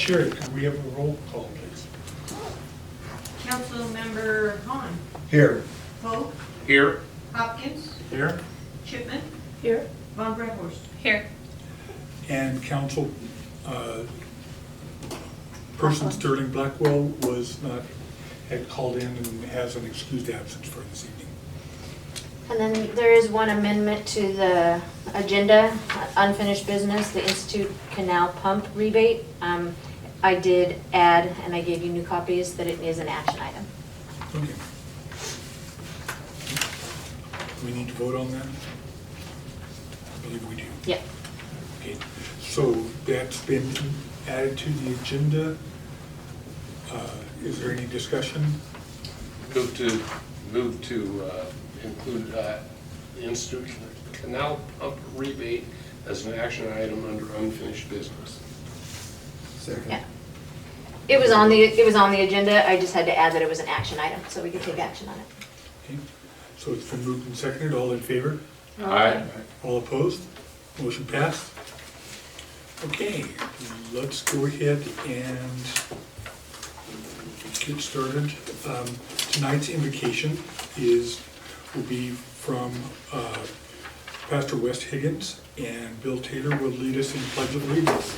Chair, can we have a roll call, please? Councilmember Hahn. Here. Poe. Here. Hopkins. Here. Shipman. Here. Von Breckhorst. Here. And council, person Sterling Blackwell had called in and has an excused absence for this evening. And then there is one amendment to the agenda, unfinished business, the Institute Canal pump rebate. I did add, and I gave you new copies, that it is an action item. Okay. We need to vote on that? I believe we do. Yep. Okay, so that's been added to the agenda. Is there any discussion? Move to include the Institute Canal pump rebate as an action item under unfinished business. Second. Yeah. It was on the agenda, I just had to add that it was an action item, so we could take action on it. Okay, so it's been moved and seconded. All in favor? Aye. All opposed? Motion passed. Okay, let's go ahead and get started. Tonight's invocation will be from Pastor West Higgins, and Bill Taylor will lead us in Pledge of Allegiance.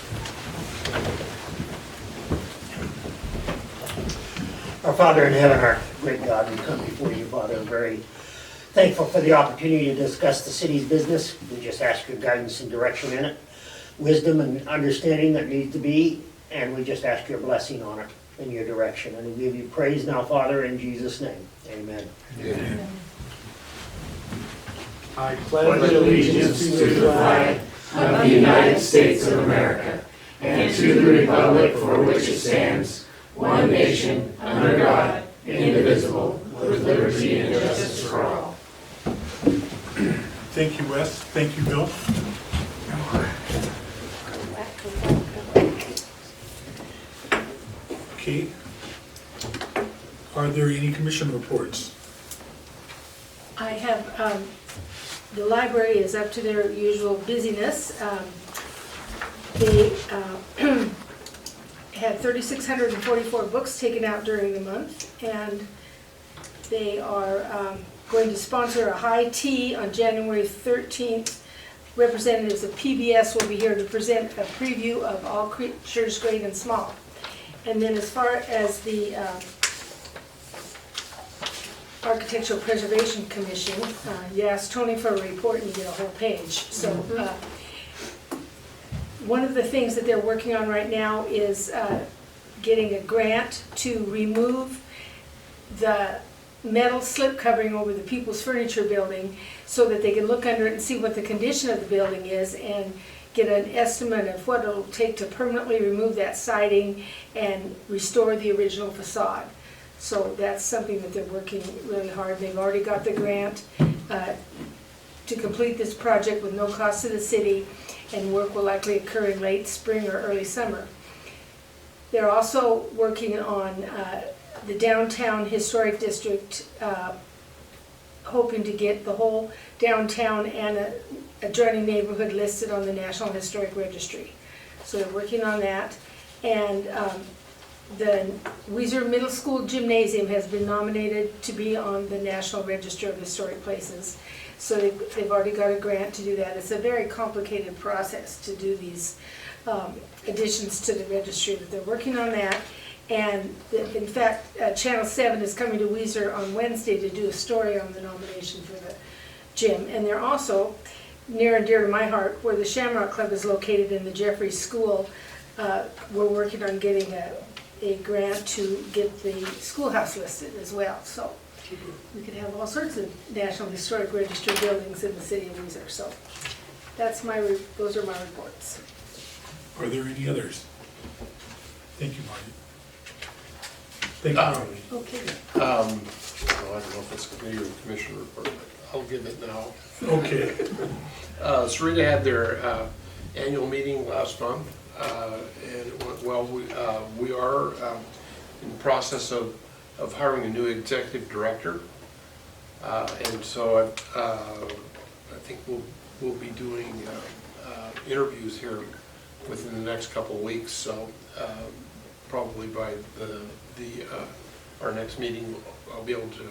Our Father in heaven, our great God, we come before you, Father, very thankful for the opportunity to discuss the city's business. We just ask your guidance and direction in it, wisdom and understanding that needs to be, and we just ask your blessing on it and your direction. And we give you praise now, Father, in Jesus' name. Amen. Amen. I pledge allegiance to the flag of the United States of America and to the republic for which it stands, one nation, under God, indivisible, with liberty and justice for all. Thank you, Wes. Thank you, Bill. Okay. Are there any commission reports? I have, the library is up to their usual busyness. They had 3,644 books taken out during the month, and they are going to sponsor a high tea on January 13th. Representatives of PBS will be here to present a preview of all creatures great and small. And then as far as the Architectural Preservation Commission, you asked Tony for a report and you get a whole page. So one of the things that they're working on right now is getting a grant to remove the metal slip covering over the People's Furniture building so that they can look under it and see what the condition of the building is and get an estimate of what it'll take to permanently remove that siding and restore the original facade. So that's something that they're working really hard. They've already got the grant to complete this project with no cost to the city, and work will likely occur in late spring or early summer. They're also working on the downtown historic district, hoping to get the whole downtown and a adjoining neighborhood listed on the National Historic Registry. So they're working on that. And the Weiser Middle School Gymnasium has been nominated to be on the National Register of Historic Places. So they've already got a grant to do that. It's a very complicated process to do these additions to the registry, but they're working on that. And in fact, Channel 7 is coming to Weiser on Wednesday to do a story on the nomination for the gym. And they're also, near and dear to my heart, where the Shamrock Club is located in the Jeffries School, we're working on getting a grant to get the schoolhouse listed as well. So we could have all sorts of National Historic Register buildings in the city of Weiser. So that's those are my reports. Are there any others? Thank you, Marty. Thank you, Marty. Okay. Well, I don't know if it's going to be your commission report, but I'll give it now. Okay. Sarita had their annual meeting last month, and it went well. We are in the process of hiring a new executive director, and so I think we'll be doing interviews here within the next couple of weeks, so probably by our next meeting, I'll be able to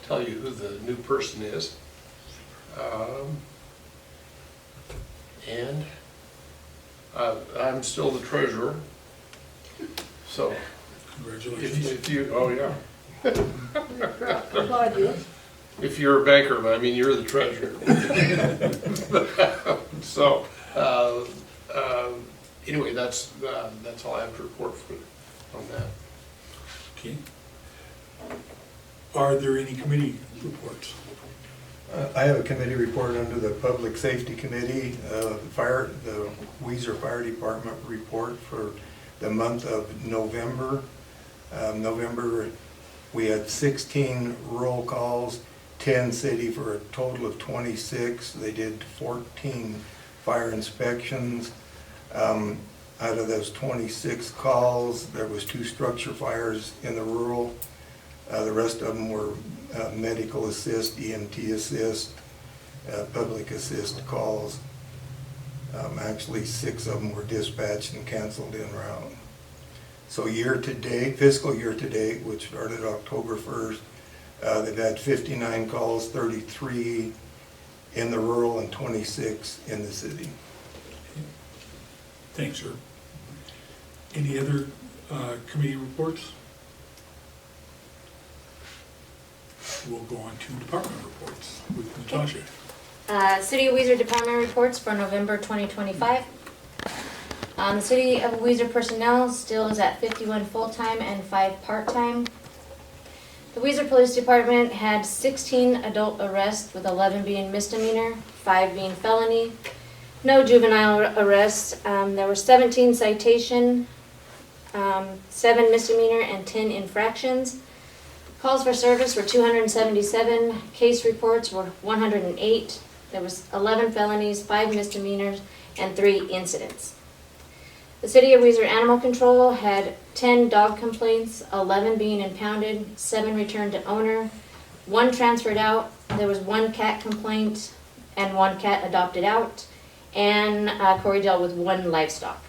tell you who the new person is. And I'm still the treasurer, so Congratulations. if you, oh yeah. Applaud you. If you're a banker, but I mean, you're the treasurer. So, anyway, that's all I have to report on that. Okay. Are there any committee reports? I have a committee report under the Public Safety Committee, the Weiser Fire Department report for the month of November. November, we had 16 roll calls, 10 city for a total of 26. They did 14 fire inspections. Out of those 26 calls, there was 2 structure fires in the rural. The rest of them were medical assist, EMT assist, public assist calls. Actually, 6 of them were dispatched and canceled en route. So year-to-date, fiscal year-to-date, which started October 1st, they've had 59 calls, 33 in the rural and 26 in the city. Thanks, sir. Any other committee reports? We'll go on to department reports with Natasha. City of Weiser Department reports for November 2025. The City of Weiser personnel still is at 51 full-time and 5 part-time. The Weiser Police Department had 16 adult arrests, with 11 being misdemeanor, 5 being felony. No juvenile arrests. There were 17 citation, 7 misdemeanor, and 10 infractions. Calls for service were 277. Case reports were 108. There was 11 felonies, 5 misdemeanors, and 3 incidents. The City of Weiser Animal Control had 10 dog complaints, 11 being impounded, 7 returned to owner, 1 transferred out. There was 1 cat complaint and 1 cat adopted out, and Corey dealt with 1 livestock.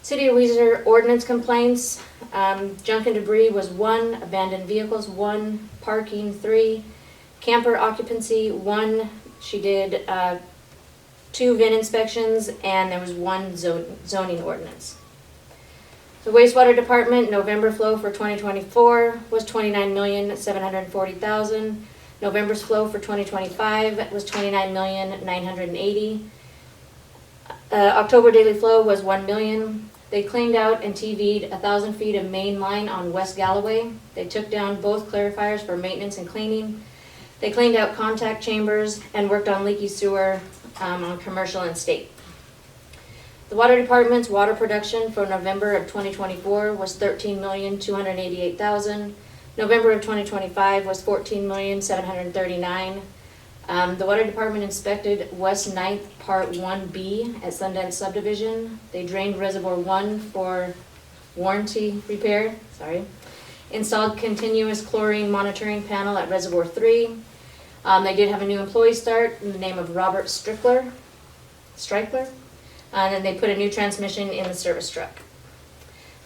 City of Weiser ordinance complaints, junk and debris was 1, abandoned vehicles 1, parking 3, camper occupancy 1. She did 2 VIN inspections, and there was 1 zoning ordinance. The wastewater department November flow for 2024 was $29,740,000. November's flow for 2025 was $29,980,000. October daily flow was 1 million. They cleaned out and TV'd 1,000 feet of main line on West Galloway. They took down both clarifiers for maintenance and cleaning. They cleaned out contact chambers and worked on leaky sewer on commercial and state. The water department's water production for November of 2024 was $13,288,000. November of 2025 was $14,739,000. The water department inspected West 9th Part 1B at Sundance Subdivision. They drained Reservoir 1 for warranty repair, Installed continuous chlorine monitoring panel at Reservoir 3. They did have a new employee start in the name of Robert Strickler. And then they put a new transmission in the service truck.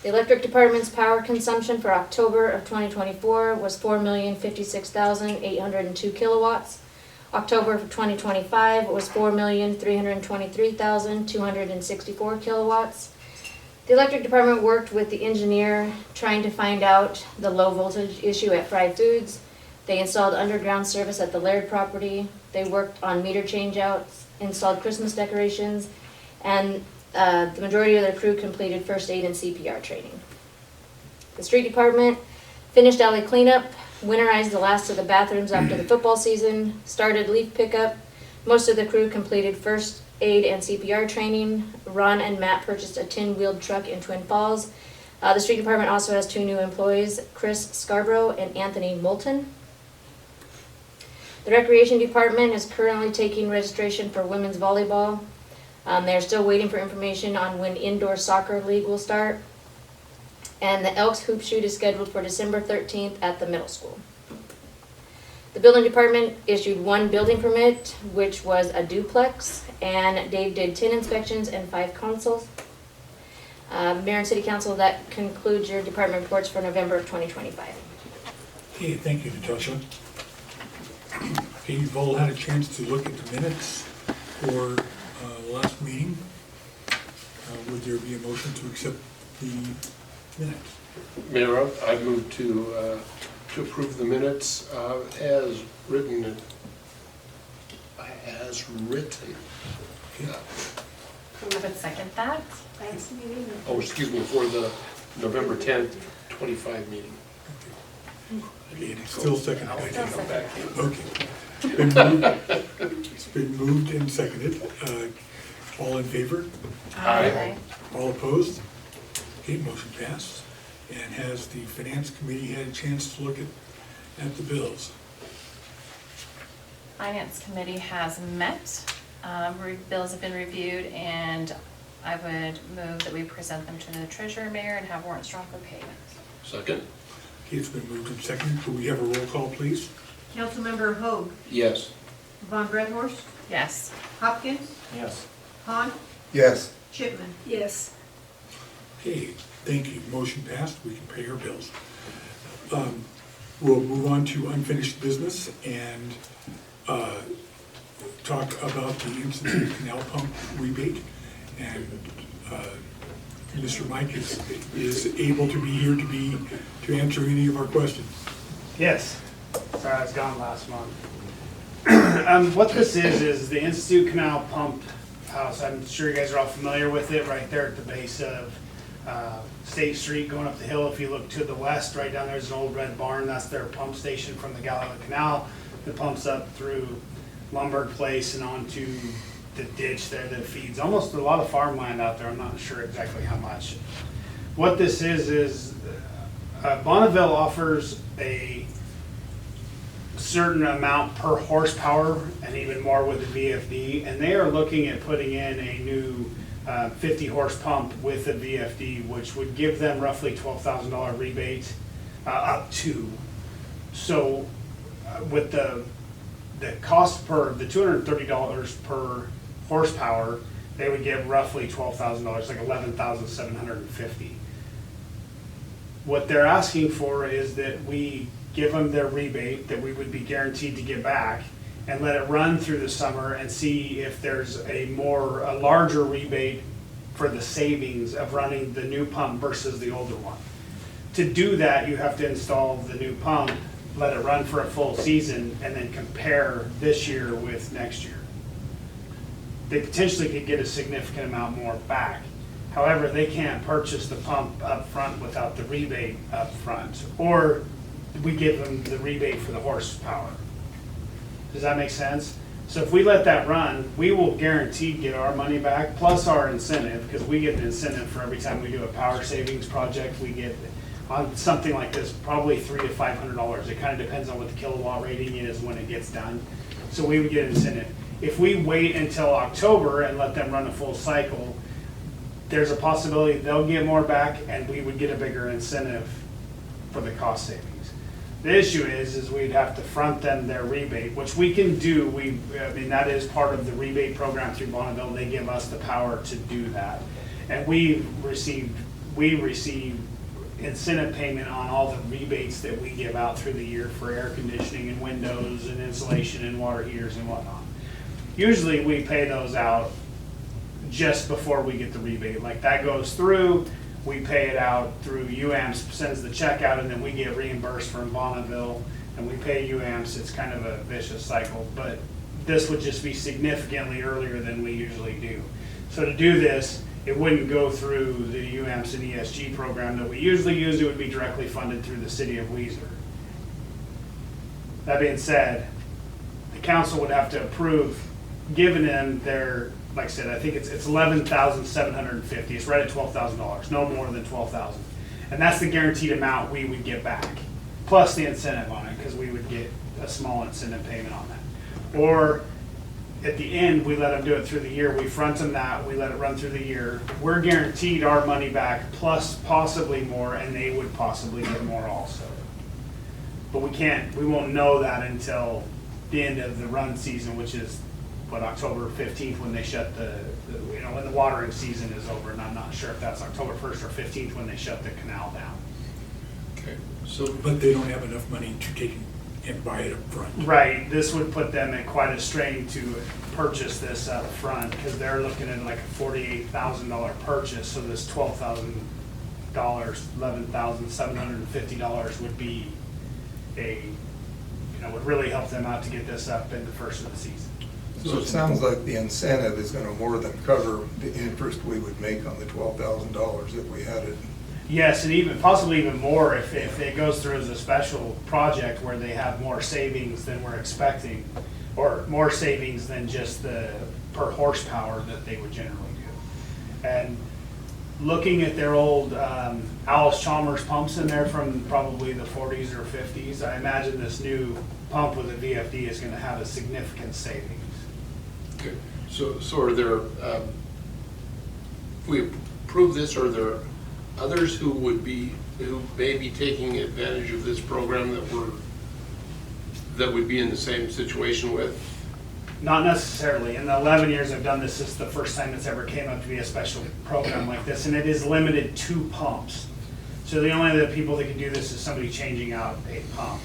The electric department's power consumption for October of 2024 was 4,056,802 kilowatts. October of 2025 was 4,323,264 kilowatts. The electric department worked with the engineer trying to find out the low voltage issue at Fried Foods. They installed underground service at the Laird property. They worked on meter changeouts, installed Christmas decorations, and the majority of their crew completed first aid and CPR training. The street department finished alley cleanup, winterized the last of the bathrooms after the football season, started leaf pickup. Most of the crew completed first aid and CPR training. Ron and Matt purchased a 10-wheeled truck in Twin Falls. The street department also has 2 new employees, Chris Scarborough and Anthony Moulton. The recreation department is currently taking registration for women's volleyball. They're still waiting for information on when indoor soccer league will start. And the Elks Hoop Shoot is scheduled for December 13th at the middle school. The building department issued 1 building permit, which was a duplex, and Dave did 10 inspections and 5 consoles. Mayor and City Council, that concludes your department reports for November of 2025. Okay, thank you, Natasha. Okay, you've all had a chance to look at the minutes for last meeting. Would there be a motion to accept the minutes? Mayor, I move to approve the minutes as written. As written. Okay. Who would second that? Last meeting. Oh, excuse me, for the November 10th, 25 meeting. Okay, it's still second. I'll come back in. Okay. It's been moved and seconded. All in favor? Aye. All opposed? Okay, motion passed. And has the finance committee had a chance to look at the bills? Finance committee has met, bills have been reviewed, and I would move that we present them to the treasurer, mayor, and have warrants drawn for payment. Second? Okay, it's been moved and seconded. Could we have a roll call, please? Councilmember Hoag, Yes. Von Redhorst, Yes. Hopkins, Yes. Han, Yes. Shipman. Yes. Okay, thank you. Motion passed. We can pay our bills. We'll move on to unfinished business and talk about the Institute Canal Pump rebate. And Mr. Mike is able to be here to answer any of our questions. Yes. Sorry, I was gone last month. What this is the Institute Canal Pump House. I'm sure you guys are all familiar with it, right there at the base of State Street going up the hill. If you look to the west, right down there's an old red barn. That's their pump station from the Gallagher Canal that pumps up through Lombard Place and onto the ditch there that feeds almost a lot of farmland out there. I'm not sure exactly how much. What this is Bonneville offers a certain amount per horsepower and even more with the VFD, and they are looking at putting in a new 50 horse pump with the VFD, which would give them roughly $12,000 rebate up to. So with the cost per the $230 per horsepower, they would get roughly $12,000, like $11,750. What they're asking for is that we give them their rebate that we would be guaranteed to get back, and let it run through the summer and see if there's a larger rebate for the savings of running the new pump versus the older one. To do that, you have to install the new pump, let it run for a full season, and then compare this year with next year. They potentially could get a significant amount more back. However, they can't purchase the pump up front without the rebate up front, or we give them the rebate for the horsepower. Does that make sense? So if we let that run, we will guaranteed get our money back, plus our incentive, because we get an incentive for every time we do a power savings project. We get, on something like this, probably $300 to $500. It kind of depends on what the kilowatt rating is when it gets done. So we would get an incentive. If we wait until October and let them run a full cycle, there's a possibility they'll get more back and we would get a bigger incentive for the cost savings. The issue is we'd have to front them their rebate, which we can do. I mean, that is part of the rebate program through Bonneville. They give us the power to do that. And we receive incentive payment on all the rebates that we give out through the year for air conditioning and windows and insulation and water heaters and whatnot. Usually we pay those out just before we get the rebate. Like that goes through, we pay it out through UAMPS, sends the check out, and then we get reimbursed from Bonneville, and we pay UAMPS. It's kind of a vicious cycle, but this would just be significantly earlier than we usually do. So to do this, it wouldn't go through the UAMPS and ESG program that we usually use. It would be directly funded through the city of Weiser. That being said, the council would have to approve giving them their, like I said, I think it's $11,750. It's right at $12,000, no more than $12,000, and that's the guaranteed amount we would get back, plus the incentive on it, because we would get a small incentive payment on that. Or at the end, we let them do it through the year. We front them that, we let it run through the year. We're guaranteed our money back, plus possibly more, and they would possibly get more also. But we won't know that until the end of the run season, which is, October 15th, when they shut when the watering season is over, and I'm not sure if that's October 1st or 15th when they shut the canal down. Okay. But they don't have enough money to take and buy it up front. Right, this would put them at quite a strain to purchase this up front, because they're looking at like a $48,000 purchase, so this $12,000, $11,750 would be would really help them out to get this up in the first of the season. So it sounds like the incentive is gonna more than cover the interest we would make on the $12,000 if we had it. Yes, and possibly even more if it goes through as a special project where they have more savings than we're expecting, or more savings than just the per horsepower that they would generally do. And looking at their old Alice Chalmers pumps in there from probably the 40s or 50s, I imagine this new pump with a VFD is gonna have a significant savings. Okay. So are there, if we approve this, are there others who may be taking advantage of this program that would be in the same situation with? Not necessarily. In the 11 years I've done this, it's the first time it's ever came up to be a special program like this, and it is limited to pumps. So the only other people that can do this is somebody changing out a pump.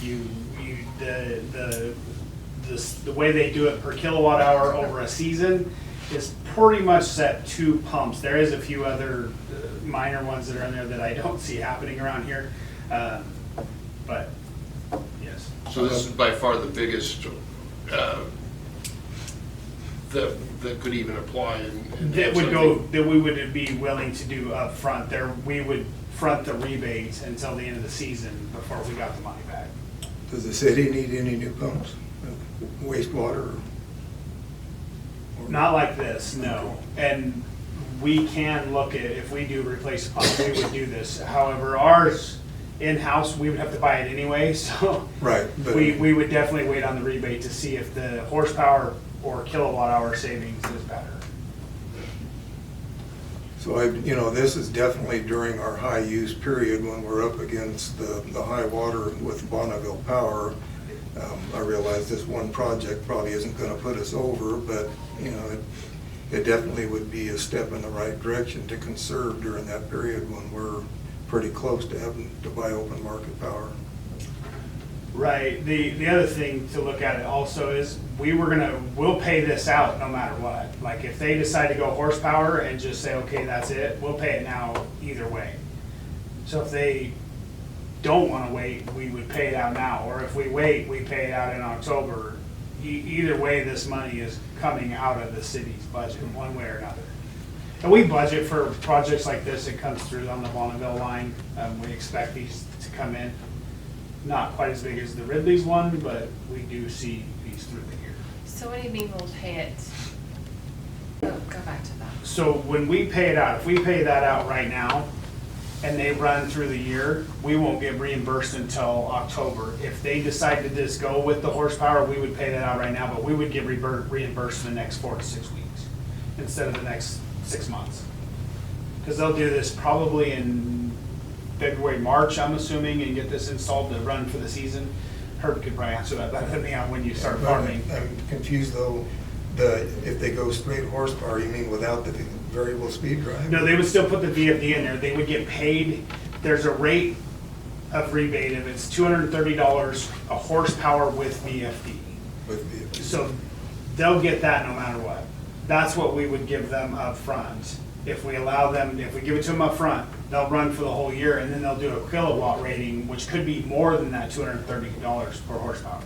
The way they do it per kilowatt hour over a season is pretty much set to pumps. There is a few other minor ones that are in there that I don't see happening around here, but yes. So this is by far the biggest that could even apply. That we would be willing to do up front. We would front the rebate until the end of the season before we got the money back. Does the city need any new pumps, wastewater? Not like this, no. And we can look at, if we do replace a pump, we would do this. However, ours in-house, we would have to buy it anyway, so Right. But we would definitely wait on the rebate to see if the horsepower or kilowatt hour savings is better. So this is definitely during our high use period when we're up against the high water with Bonneville Power. I realize this one project probably isn't gonna put us over, but it definitely would be a step in the right direction to conserve during that period when we're pretty close to having to buy open market power. Right. The other thing to look at it also is we'll pay this out no matter what. Like if they decide to go horsepower and just say, okay, that's it, we'll pay it now either way. So if they don't want to wait, we would pay it out now. Or if we wait, we pay it out in October. Either way, this money is coming out of the city's budget one way or another. And we budget for projects like this. It comes through on the Bonneville line. We expect these to come in. Not quite as big as the Ridley's one, but we do see these through the year. So what do you mean we'll pay it? Oh, go back to that. So when we pay it out, if we pay that out right now and they run through the year, we won't get reimbursed until October. If they decide to just go with the horsepower, we would pay that out right now, but we would get reimbursed in the next 4 to 6 weeks instead of the next 6 months. Because they'll do this probably in February, March, I'm assuming, and get this installed to run for the season. Herb could probably answer that better than me on when you start farming. I'm confused though, if they go straight horsepower, you mean without the variable speed drive? No, they would still put the VFD in there. They would get paid. There's a rate of rebate if it's $230 a horsepower with VFD. With VFD. So they'll get that no matter what. That's what we would give them up front. If we allow them, if we give it to them up front, they'll run for the whole year and then they'll do a kilowatt rating, which could be more than that $230 per horsepower.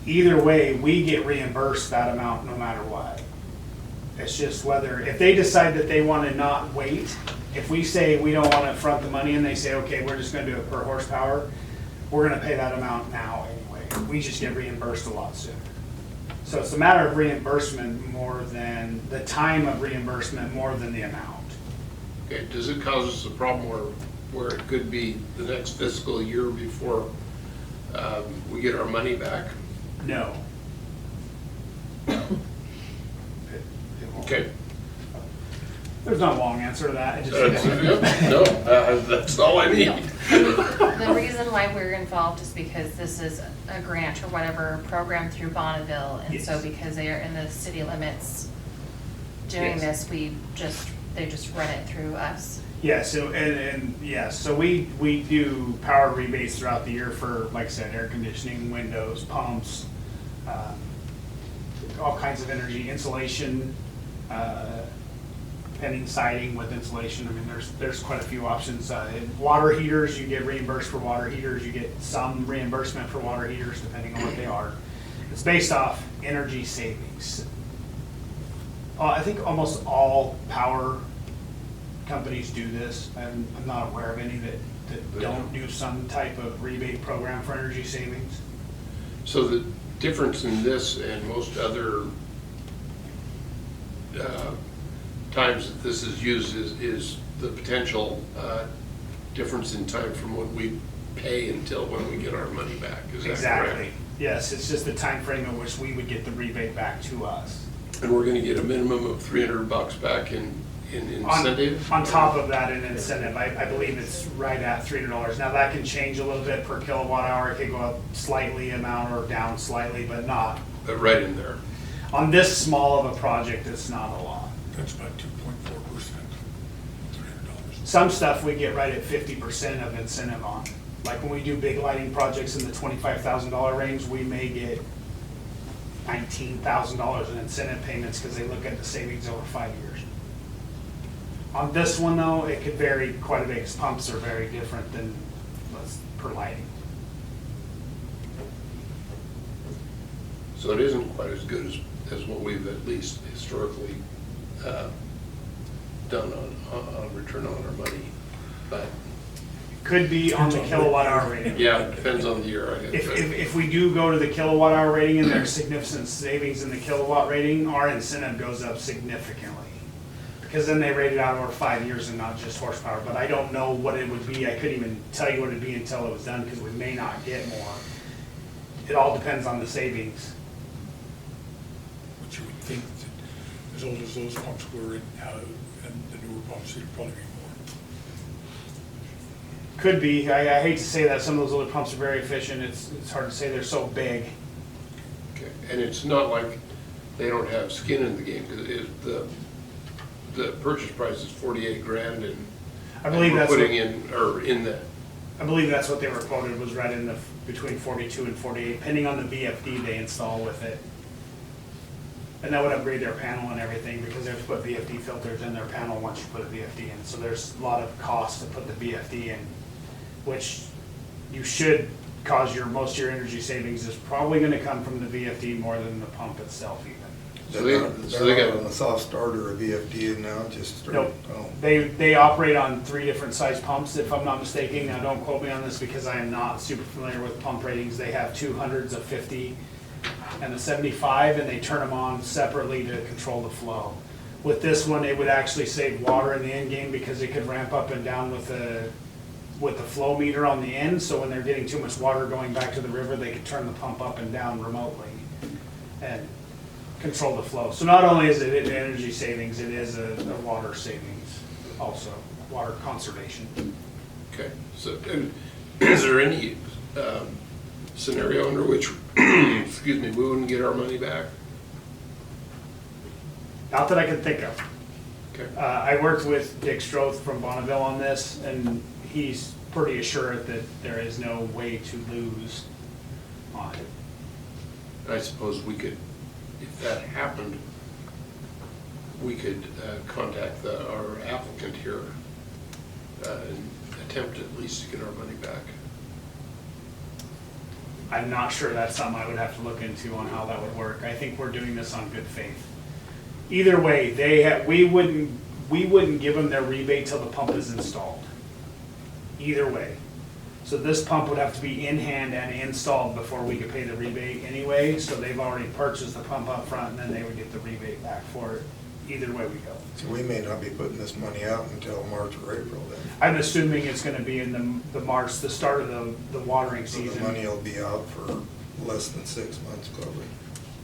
Either way, we get reimbursed that amount no matter what. It's just whether, if they decide that they want to not wait, if we say we don't want to front the money and they say, okay, we're just going to do it per horsepower, we're going to pay that amount now anyway. We just get reimbursed a lot sooner. So it's a matter of reimbursement more than, the time of reimbursement more than the amount. Okay, does it cause us a problem where it could be the next fiscal year before we get our money back? No. It won't. Okay. There's no long answer to that. It just- No, that's all I need. The reason why we're involved is because this is a grant or whatever program through Bonneville. And so Yes. because they are in the city limits doing Yes. this, they just run it through us. Yeah, so, so we do power rebates throughout the year for, like I said, air conditioning, windows, pumps, all kinds of energy, insulation, pending siding with insulation. I mean, there's quite a few options. Water heaters, you get reimbursed for water heaters. You get some reimbursement for water heaters depending on what they are. It's based off energy savings. I think almost all power companies do this. I'm not aware of any that don't do some type of rebate program for energy savings. So the difference in this and most other times that this is used is the potential difference in time from when we pay until when we get our money back. Is that Exactly. correct? Yes, it's just the time frame in which we would get the rebate back to us. And we're gonna get a minimum of $300 back in incentive? On top of that, an incentive, I believe it's right at $300. Now, that can change a little bit per kilowatt hour. It could go up slightly amount or down slightly, but not. But right in there. On this small of a project, it's not a lot. That's about 2.4%, $300. Some stuff we get right at 50% of incentive on. Like when we do big lighting projects in the $25,000 range, we may get $19,000 in incentive payments because they look at the savings over 5 years. On this one though, it could vary quite a bit because pumps are very different than per lighting. So it isn't quite as good as what we've at least historically done on return on our money. But Could be on the kilowatt hour rating. yeah, it depends on the year, I guess. If we do go to the kilowatt hour rating and there's significant savings in the kilowatt rating, our incentive goes up significantly. Because then they rate it out over 5 years and not just horsepower. But I don't know what it would be. I couldn't even tell you what it'd be until it was done because we may not get more. It all depends on the savings. But you would think that as old as those pumps were and the newer pumps, it'd probably be more. Could be. I hate to say that. Some of those other pumps are very efficient. It's hard to say. They're so big. Okay. And it's not like they don't have skin in the game, because the purchase price is 48 grand, and I believe we're that's putting in that. I believe that's what they were quoted, was right in the between 42 and 48, depending on the VFD they install with it. And that would upgrade their panel and everything because they have to put VFD filters in their panel once you put a VFD in. So there's a lot of cost to put the VFD in, which you should cause most of your energy savings is probably going to come from the VFD more than the pump itself even. So they They're got on a soft starter, a VFD now, just straight. Nope. Oh. They operate on 3 different size pumps, if I'm not mistaken. Now, don't quote me on this because I am not super familiar with pump ratings. They have 200s, a 50, and a 75, and they turn them on separately to control the flow. With this one, it would actually save water in the end game because it could ramp up and down with the flow meter on the end. So when they're getting too much water going back to the river, they could turn the pump up and down remotely and control the flow. So not only is it energy savings, it is a water savings also, water conservation. Okay, so and is there any scenario under which, excuse me, we wouldn't get our money back? Not that I can think of. Okay. I worked with Dick Stroth from Bonneville on this, and he's pretty assured that there is no way to lose on it. I suppose we could, if that happened, we could contact our applicant here and attempt at least to get our money back. I'm not sure that's something I would have to look into on how that would work. I think we're doing this on good faith. Either way, we wouldn't give them their rebate till the pump is installed. Either way. So this pump would have to be in hand and installed before we could pay the rebate anyway. So they've already purchased the pump up front and then they would get the rebate back for it. Either way we go. So we may not be putting this money out until March or April then. I'm assuming it's gonna be in the March, the start of the watering So the season. money will be out for less than 6 months probably.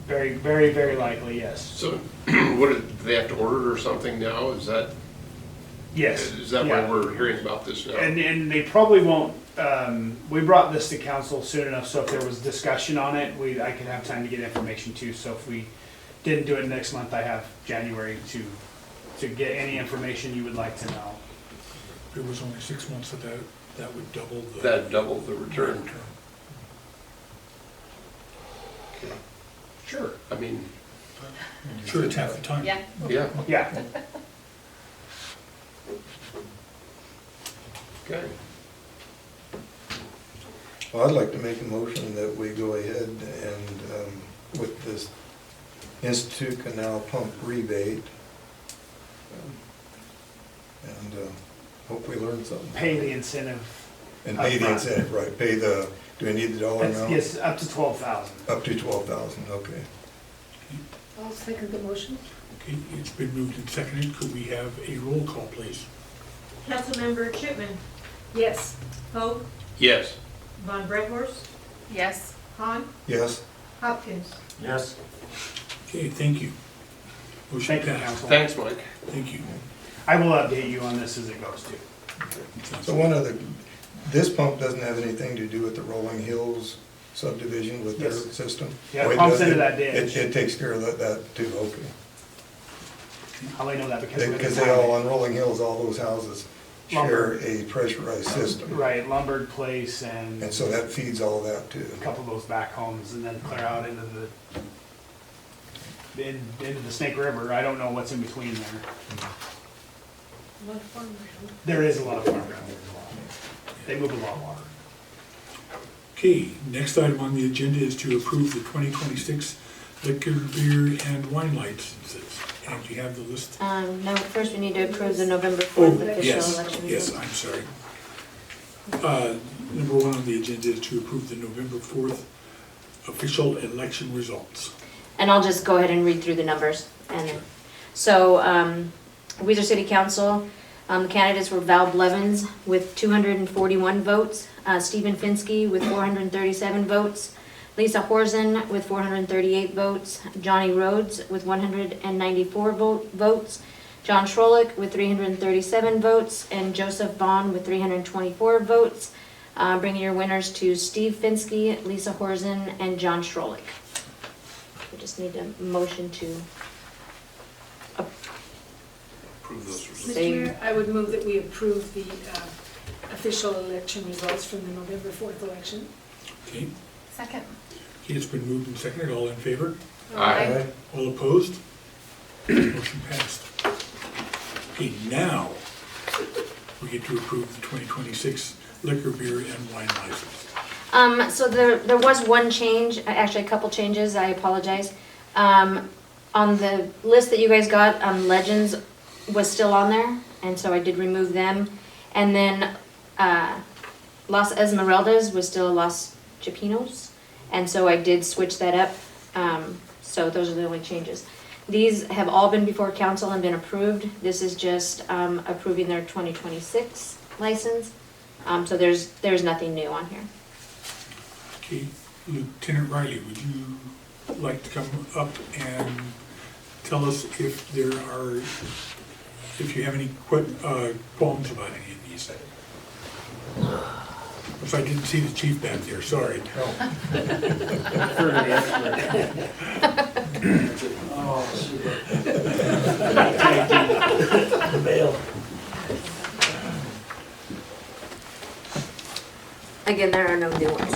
Very, very, very likely, yes. So what, do they have to order it or something now? Is that? Yes. Is that why Yeah. we're hearing about this now? And they probably won't, we brought this to council soon enough, so if there was discussion on it, I could have time to get information too. So if we didn't do it next month, I have January to get any information you would like to know. If it was only 6 months, that would double the. That doubled the return. Okay. Sure. I mean, Sure, it's half the time. Yeah. yeah, Yeah. okay. Well, I'd like to make a motion that we go ahead and, with this Institute Canal pump rebate. And hope we learn something. Pay the incentive. And pay the Upfront. incentive, right, pay the, do we need the dollar amount? Yes, up to 12,000. Up to 12,000, okay. I'll second the motion. Okay, it's been moved and seconded. Could we have a roll call, please? Councilmember Chipman, Yes. Hoag, Yes. Von Bretthorst, Yes. Han, Yes? Hopkins. Yes. Okay, thank you. Motion Thank you, passed. council. Thanks, Mike. Thank you. I will update you on this as it goes too. So one of the, this pump doesn't have anything to do with the Rolling Hills subdivision with their Yes. system? Yeah, Oh, it it pumps does? into that ditch. It takes care of that too, okay. How do I know that? Because we're Because the they all, highway. on Rolling Hills, all those houses share Lumber. a pressurized system. Right, Lombard Place and And so that feeds all that too. a couple of those back homes and then clear out into the Snake River. I don't know what's in between there. There is a lot of farm ground. They move a lot of water. Okay, next item on the agenda is to approve the 2026 liquor, beer, and wine licenses. And you have the list? No, first we need to approve the November Oh, 4th official yes, election. yes, results. I'm sorry. Number one on the agenda is to approve the November 4th official election results. And I'll just go ahead and read through the numbers. So, Weiser City Council, the candidates were Val Blevins with 241 votes, Stephen Finsky with 437 votes, Lisa Horzen with 438 votes, Johnny Rhodes with 194 votes, John Schrolik with 337 votes, and Joseph Vaughn with 324 votes, bringing your winners to Steve Finsky, Lisa Horzen, and John Schrolik. We just need a motion to Approve those results. Mr. Say- Mayor, I would move that we approve the official election results from the November 4th election. Okay, Second. okay, it's been moved and seconded. All in favor? Aye. All opposed? Motion passed. Okay, now we get to approve the 2026 liquor, beer, and wine license. So there was one change, actually a couple changes, I apologize. On the list that you guys got, Legends was still on there, and so I did remove them. And then, Las Esmeraldas was still Los Chipinos, and so I did switch that up. So those are the only changes. These have all been before council and been approved. This is just, approving their 2026 license. So there's nothing new on here. Okay, Lieutenant Riley, would you like to come up and tell us if you have any qualms about any of these? If I didn't see the chief back there, sorry. Again, there are no new ones.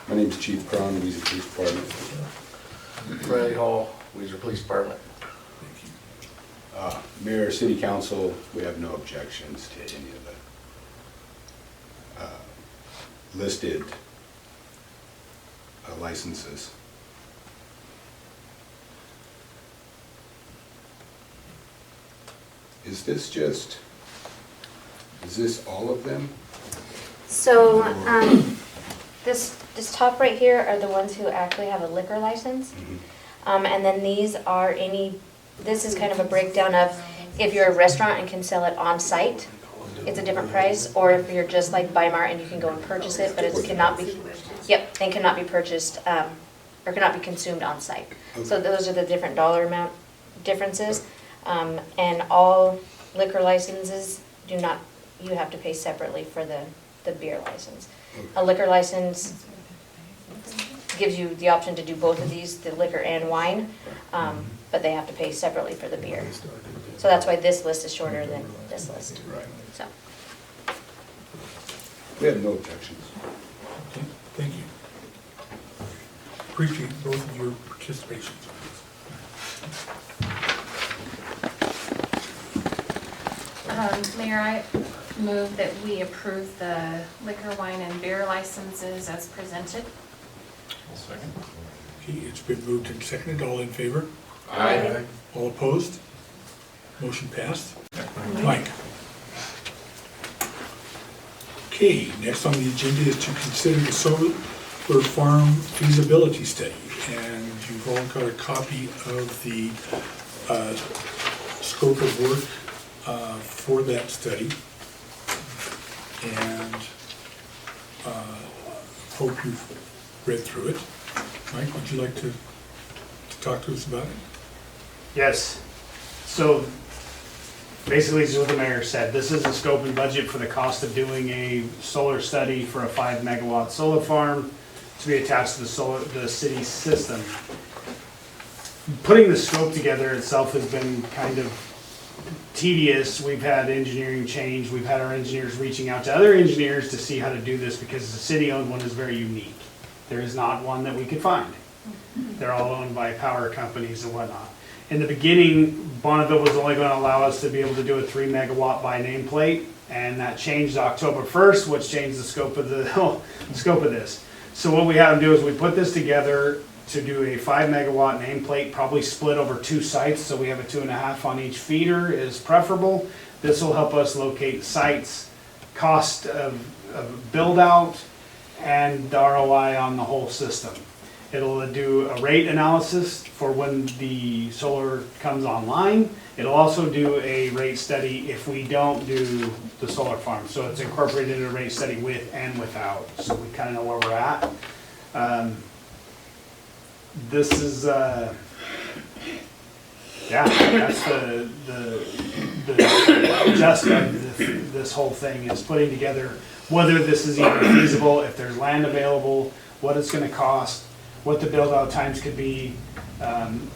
My name's Chief Cron, Weiser Police Department. Riley Hall, Weiser Police Department. Mayor, City Council, we have no objections to any of the listed licenses. Is this all of them? So, this top right here are the ones who actually have a liquor license. And then these are this is kind of a breakdown of if you're a restaurant and can sell it on site, it's a different price, or if you're just like Weimar and you can go and purchase it, but it cannot be, and cannot be purchased, or cannot be consumed on site. So those are the different dollar amount differences. And all liquor licenses do not, you have to pay separately for the beer license. A liquor license gives you the option to do both of these, the liquor and wine, but they have to pay separately for the beer. So that's why this list is shorter than this list. Right. So, We have no objections. Okay, thank you. Appreciate both of your participation. Mayor, I move that we approve the liquor, wine, and beer licenses as presented. Okay, it's been moved and seconded. All in favor? Aye. All opposed? Motion passed. Mike. Okay, next on the agenda is to consider the solar farm feasibility study. And you've all got a copy of the scope of work for that study. And hope you've read through it. Mike, would you like to talk to us about it? Yes. So basically, this is what the mayor said. This is the scope and budget for the cost of doing a solar study for a 5 megawatt solar farm to be attached to the city system. Putting the scope together itself has been kind of tedious. We've had engineering change. We've had our engineers reaching out to other engineers to see how to do this because the city-owned one is very unique. There is not one that we could find. They're all owned by power companies and whatnot. In the beginning, Bonneville was only going to allow us to be able to do a 3 megawatt by nameplate, and that changed October 1st, which changed the scope of this. So what we had them do is we put this together to do a 5 megawatt nameplate, probably split over 2 sites, so we have a 2.5 on each feeder is preferable. This will help us locate sites, cost of build out, and the ROI on the whole system. It'll do a rate analysis for when the solar comes online. It'll also do a rate study if we don't do the solar farm. So it's incorporated in a rate study with and without, so we kind of know where we're at. This is, yeah, that's the gist of this whole thing is putting together whether this is even feasible, if there's land available, what it's gonna cost, what the build-out times could be,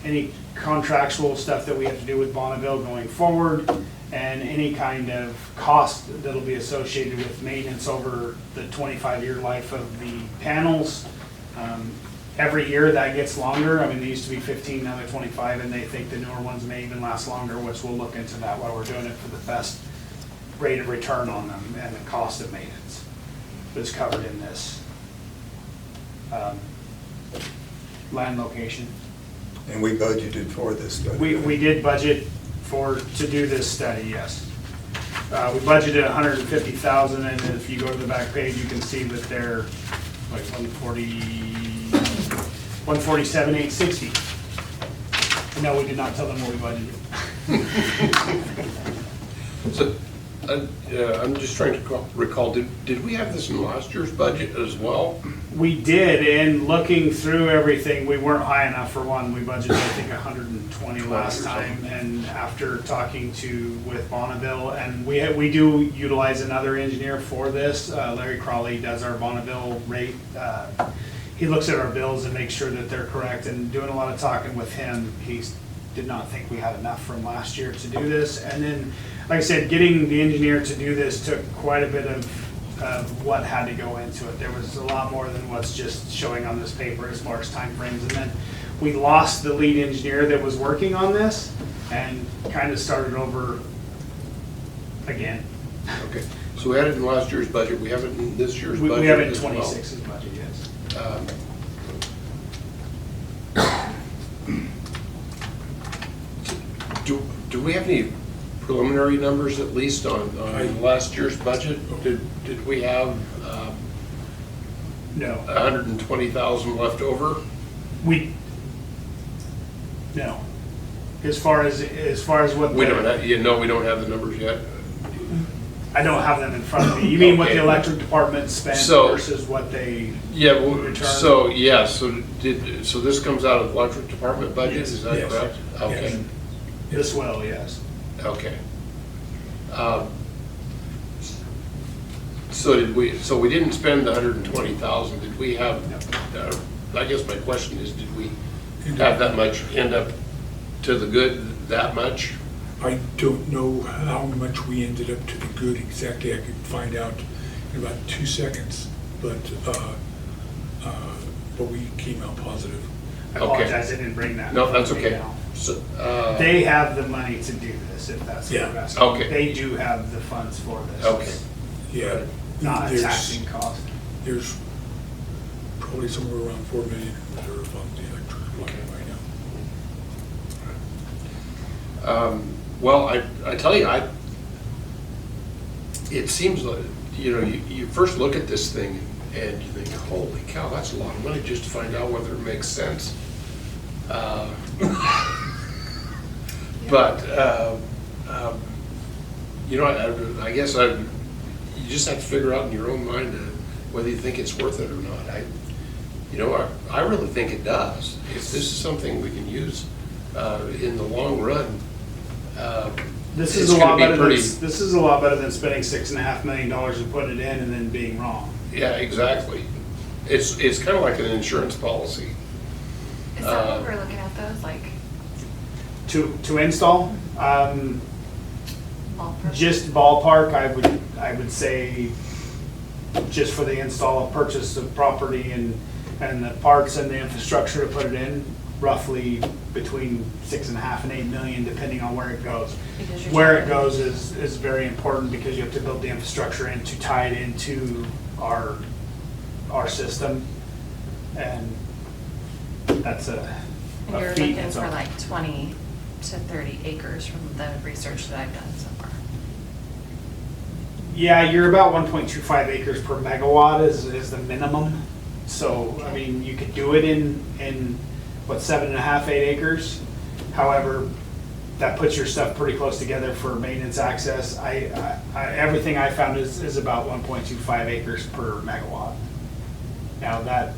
any contractual stuff that we have to do with Bonneville going forward, and any kind of cost that'll be associated with maintenance over the 25-year life of the panels. Every year that gets longer. I mean, they used to be 15, now they're 25, and they think the newer ones may even last longer, which we'll look into that while we're doing it for the best rate of return on them and the cost of maintenance that's covered in this. Land location. And we budgeted for this study. We did budget to do this study, yes. We budgeted $150,000, and if you go to the back page, you can see that they're like 147,860. No, we did not tell them what we budgeted. So, I'm just trying to recall, did we have this in last year's budget as well? We did, and looking through everything, we weren't high enough for one. We budgeted, I think, 120 last time, and after talking with Bonneville, and we do utilize another engineer for this. Larry Crawley does our Bonneville rate. He looks at our bills and makes sure that they're correct, and doing a lot of talking with him, he did not think we had enough from last year to do this. And then, like I said, getting the engineer to do this took quite a bit of what had to go into it. There was a lot more than what's just showing on this paper as far as timeframes. And then we lost the lead engineer that was working on this and kind of started over again. Okay, so we had it in last year's budget, we have it in this year's budget We have it in as well. 26's budget, yes. Do we have any preliminary numbers at least on last year's budget? Did we have No. 120,000 left over? No. As far as what We don't have, we don't have the numbers yet. I don't have them in front of me. You mean what the Okay. electric department spent So- versus what they Yeah, well, return? so this comes out of the electric department budget, Yes, is that yes, correct? Okay. yes. This will, yes. Okay. So we didn't spend the 120,000, did we have, I guess my question is, did we have that much end up to the good, that much? I don't know how much we ended up to the good exactly. I could find out in about 2 seconds, but we came out positive. I Okay. apologize, I didn't bring that. No, that's with me okay. now. So, They have the money to do this, if that's what Yeah. you're asking. Okay. They do have the funds for this. Okay. It's Yeah. not a There's- taxing cost. There's probably somewhere around 4 million in reserve on the electric line right now. Well, I tell you, it seems like, you first look at this thing and you think, holy cow, that's a lot of money just to find out whether it makes sense. But, I guess you just have to figure out in your own mind whether you think it's worth it or not. I really think it does. If this is something we can use in the long run, This it's is a lot gonna be better pretty. this is a lot better than spending $6.5 million and putting it in and then being wrong. Yeah, exactly. It's kind of like an insurance policy. Is that what we're looking at those, like, To install, ballpark? just ballpark, I would say, just for the install, purchase of property and the parts and the infrastructure to put it in, roughly between 6.5 and 8 million, depending on where it goes. Because you're Where it talking- goes is very important because you have to build the infrastructure in to tie it into our system. And that's And a you're feat in looking its for own. like 20 to 30 acres from the research that I've done so far. Yeah, you're about 1.25 acres per megawatt is the minimum. So, I mean, you could do it in what, 7.5, 8 acres. However, that puts your stuff pretty close together for maintenance access. Everything I found is about 1.25 acres per megawatt. Now, that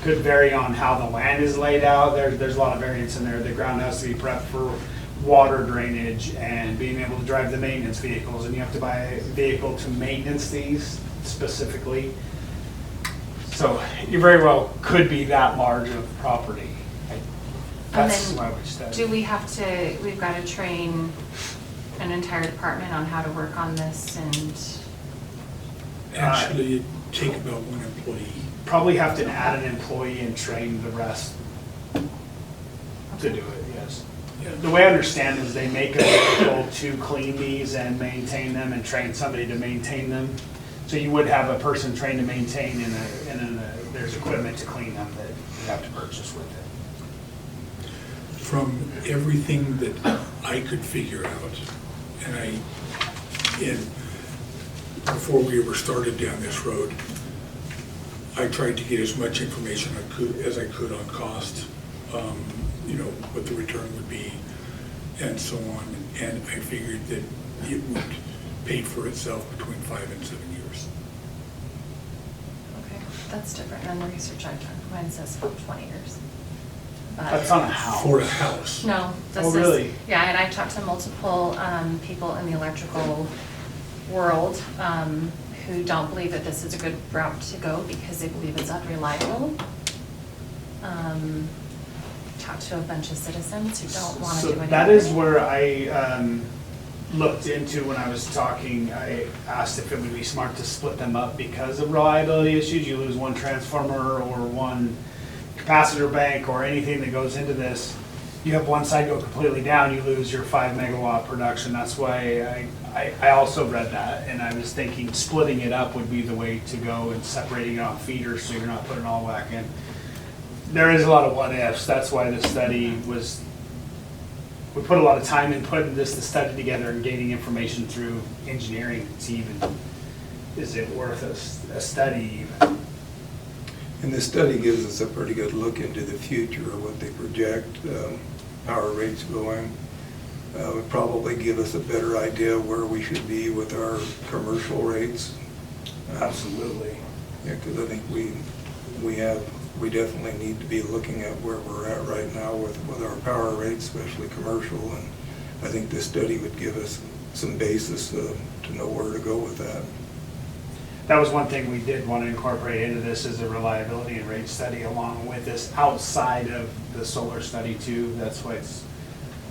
could vary on how the land is laid out. There's a lot of variance in there. The ground has to be prepped for water drainage and being able to drive the maintenance vehicles. And you have to buy a vehicle to maintenance these specifically. So you very well could be that large of property. That's then why we studied. Do we have to, we've got to train an entire department on how to work on this and, Actually, it'd take about 1 employee. Probably have to add an employee and train the rest to do it, yes. The way I understand is they make a vehicle to clean these and maintain them and train somebody to maintain them. So you would have a person trained to maintain and there's equipment to clean them that you have to purchase with it. From everything that I could figure out, and before we ever started down this road, I tried to get as much information as I could on cost, what the return would be, and so on. And I figured that it would pay for itself between 5 and 7 years. okay, that's different than the research I've done. Mine says about 20 years. But- That's on a house. For a house. No, this Oh, is. really? Yeah, and I've talked to multiple people in the electrical world who don't believe that this is a good route to go because they believe it's unreliable. Talked to a bunch of citizens who don't want to So do anything. that is where I looked into when I was talking. I asked if it would be smart to split them up because of reliability issues. You lose one transformer or one capacitor bank or anything that goes into this. You have one side go completely down, you lose your 5 megawatt production. That's why I also read that, and I was thinking splitting it up would be the way to go and separating it off feeders so you're not putting it all back in. There is a lot of what ifs. That's why the study was, we put a lot of time in putting the study together and gaining information through engineering to see even, is it worth a study even? And this study gives us a pretty good look into the future of what they project, power rates going. Would probably give us a better idea where we should be with our commercial rates. Absolutely. Yeah, because I think we definitely need to be looking at where we're at right now with our power rates, especially commercial, and I think this study would give us some basis to know where to go with that. That was one thing we did want to incorporate into this is a reliability and rate study along with this outside of the solar study too. That's why it's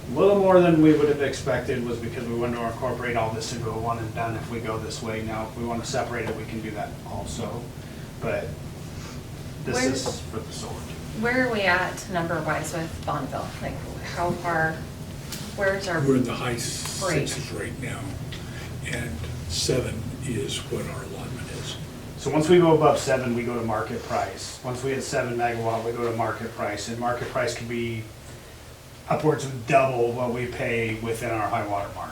a little more than we would have expected, was because we wanted to incorporate all this into a one and done if we go this way. Now, if we want to separate it, we can do that also. But this is for the solar too. Where are we at number-wise with Bonneville? Like, how far, where's our? We're in the high sixes right now, and 7 is what our allotment is. So once we go above 7, we go to market price. Once we hit 7 megawatt, we go to market price. And market price could be upwards of double what we pay within our high water mark.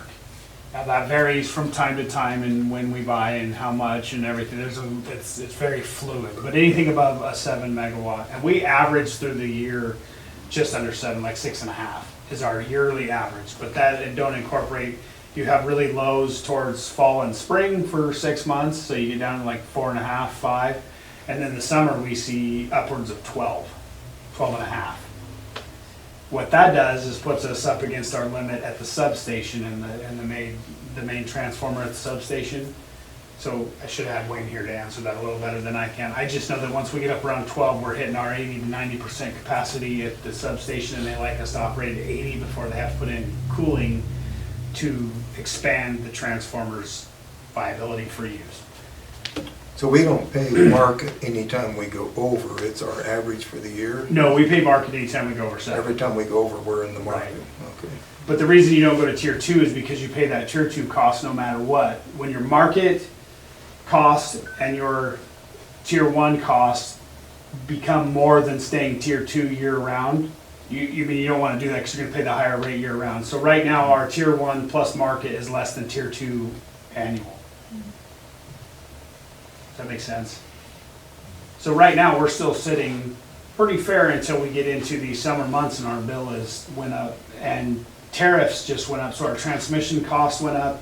Now that varies from time to time and when we buy and how much and everything. It's very fluid, but anything above a 7 megawatt, and we average through the year just under 7, like 6.5 is our yearly average. But that, and don't incorporate, you have really lows towards fall and spring for 6 months, so you get down to like 4.5, 5, and then the summer we see upwards of 12.5. What that does is puts us up against our limit at the substation and the main transformer at the substation. So I should have Wayne here to answer that a little better than I can. I just know that once we get up around 12, we're hitting our 80 to 90% capacity at the substation, and they like us to operate at 80 before they have to put in cooling to expand the transformer's viability for use. So we don't pay market anytime we go over, it's our average for the year? No, we pay market anytime we go over 7. Every time we go over, we're in the market? Okay. But the reason you don't go to tier 2 is because you pay that tier 2 cost no matter what. When your market cost and your tier 1 costs become more than staying tier 2 year round, you don't want to do that because you're going to pay the higher rate year round. So right now our tier 1 plus market is less than tier 2 annual. Does that make sense? So right now we're still sitting pretty fair until we get into the summer months and our bill went up and tariffs just went up, so our transmission costs went up.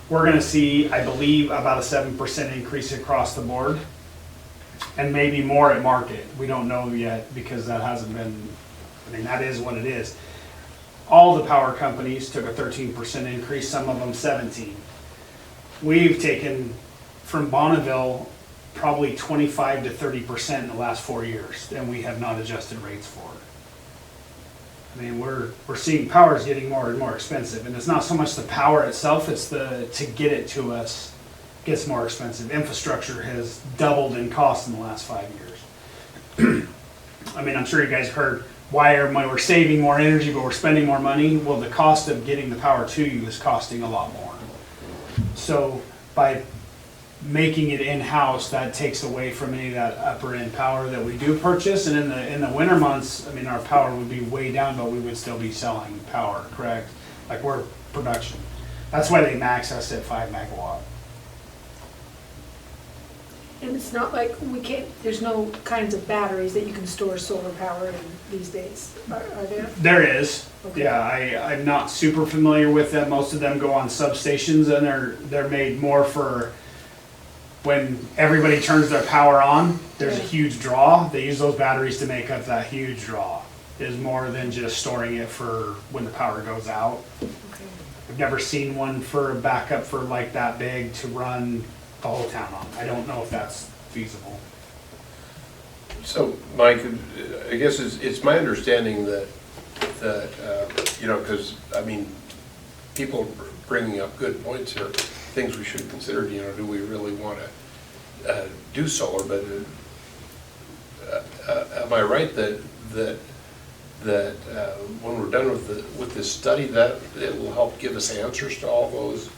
We're gonna see, I believe, about a 7% increase across the board and maybe more at market. We don't know yet because that hasn't been, I mean, that is what it is. All the power companies took a 13% increase, some of them 17. We've taken from Bonneville probably 25 to 30% in the last 4 years, and we have not adjusted rates for it. I mean, we're seeing power is getting more and more expensive, and it's not so much the power itself, it's to get it to us gets more expensive. Infrastructure has doubled in cost in the last 5 years. I mean, I'm sure you guys heard why we're saving more energy but we're spending more money. Well, the cost of getting the power to you is costing a lot more. So by making it in-house, that takes away from any of that upper end power that we do purchase. And in the winter months, I mean, our power would be way down, but we would still be selling power, correct? Like we're production. That's why they max us at 5 megawatt. And it's not like there's no kinds of batteries that you can store solar power in these days, are there? There is. Okay. Yeah, I'm not super familiar with them. Most of them go on substations, and they're made more for when everybody turns their power on, there's a huge draw. They use those batteries to make up that huge draw. It is more than just storing it for when the power goes out. Okay. I've never seen one for a backup for like that big to run the whole town on. I don't know if that's feasible. So, Mike, I guess it's my understanding that you know, because, I mean, people are bringing up good points here, things we should consider, you know, do we really want to do solar? But am I right that when we're done with this study, that it will help give us answers to all those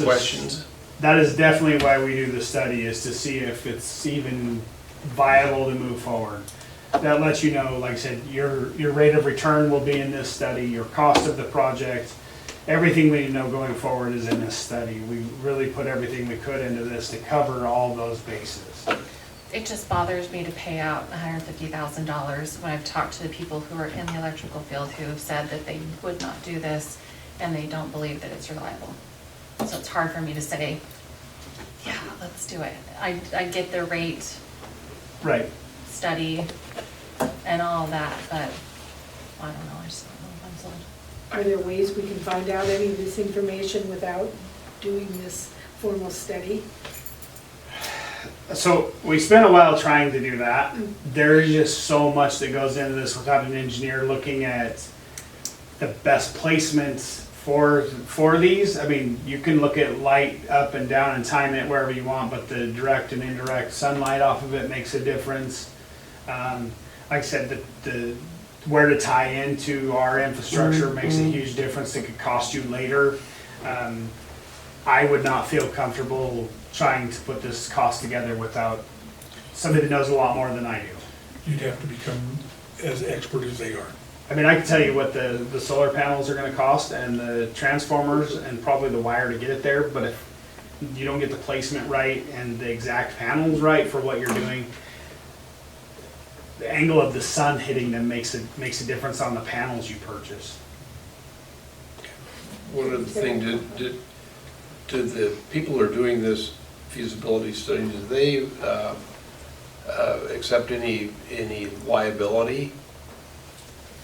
questions? That is definitely why we do the study, is to see if it's even viable to move forward. That lets you know, like I said, your rate of return will be in this study, your cost of the project, everything we know going forward is in this study. We really put everything we could into this to cover all those bases. It just bothers me to pay out $150,000 when I've talked to the people who are in the electrical field who have said that they would not do this and they don't believe that it's reliable. So it's hard for me to say, yeah, let's do it. I get the rate Right. study and all that, but I don't know, I just don't know if I'm sold. Are there ways we can find out any of this information without doing this formal study? So we spent a while trying to do that. There's just so much that goes into this without an engineer looking at the best placements for these. I mean, you can look at light up and down and time it wherever you want, but the direct and indirect sunlight off of it makes a difference. Like I said, the where to tie into our infrastructure makes a huge difference. It could cost you later. I would not feel comfortable trying to put this cost together without somebody that knows a lot more than I do. You'd have to become as expert as they are. I mean, I can tell you what the solar panels are gonna cost and the transformers and probably the wire to get it there, but if you don't get the placement right and the exact panels right for what you're doing, the angle of the sun hitting them makes a difference on the panels you purchase. One other thing, did the people who are doing this feasibility study, do they accept any liability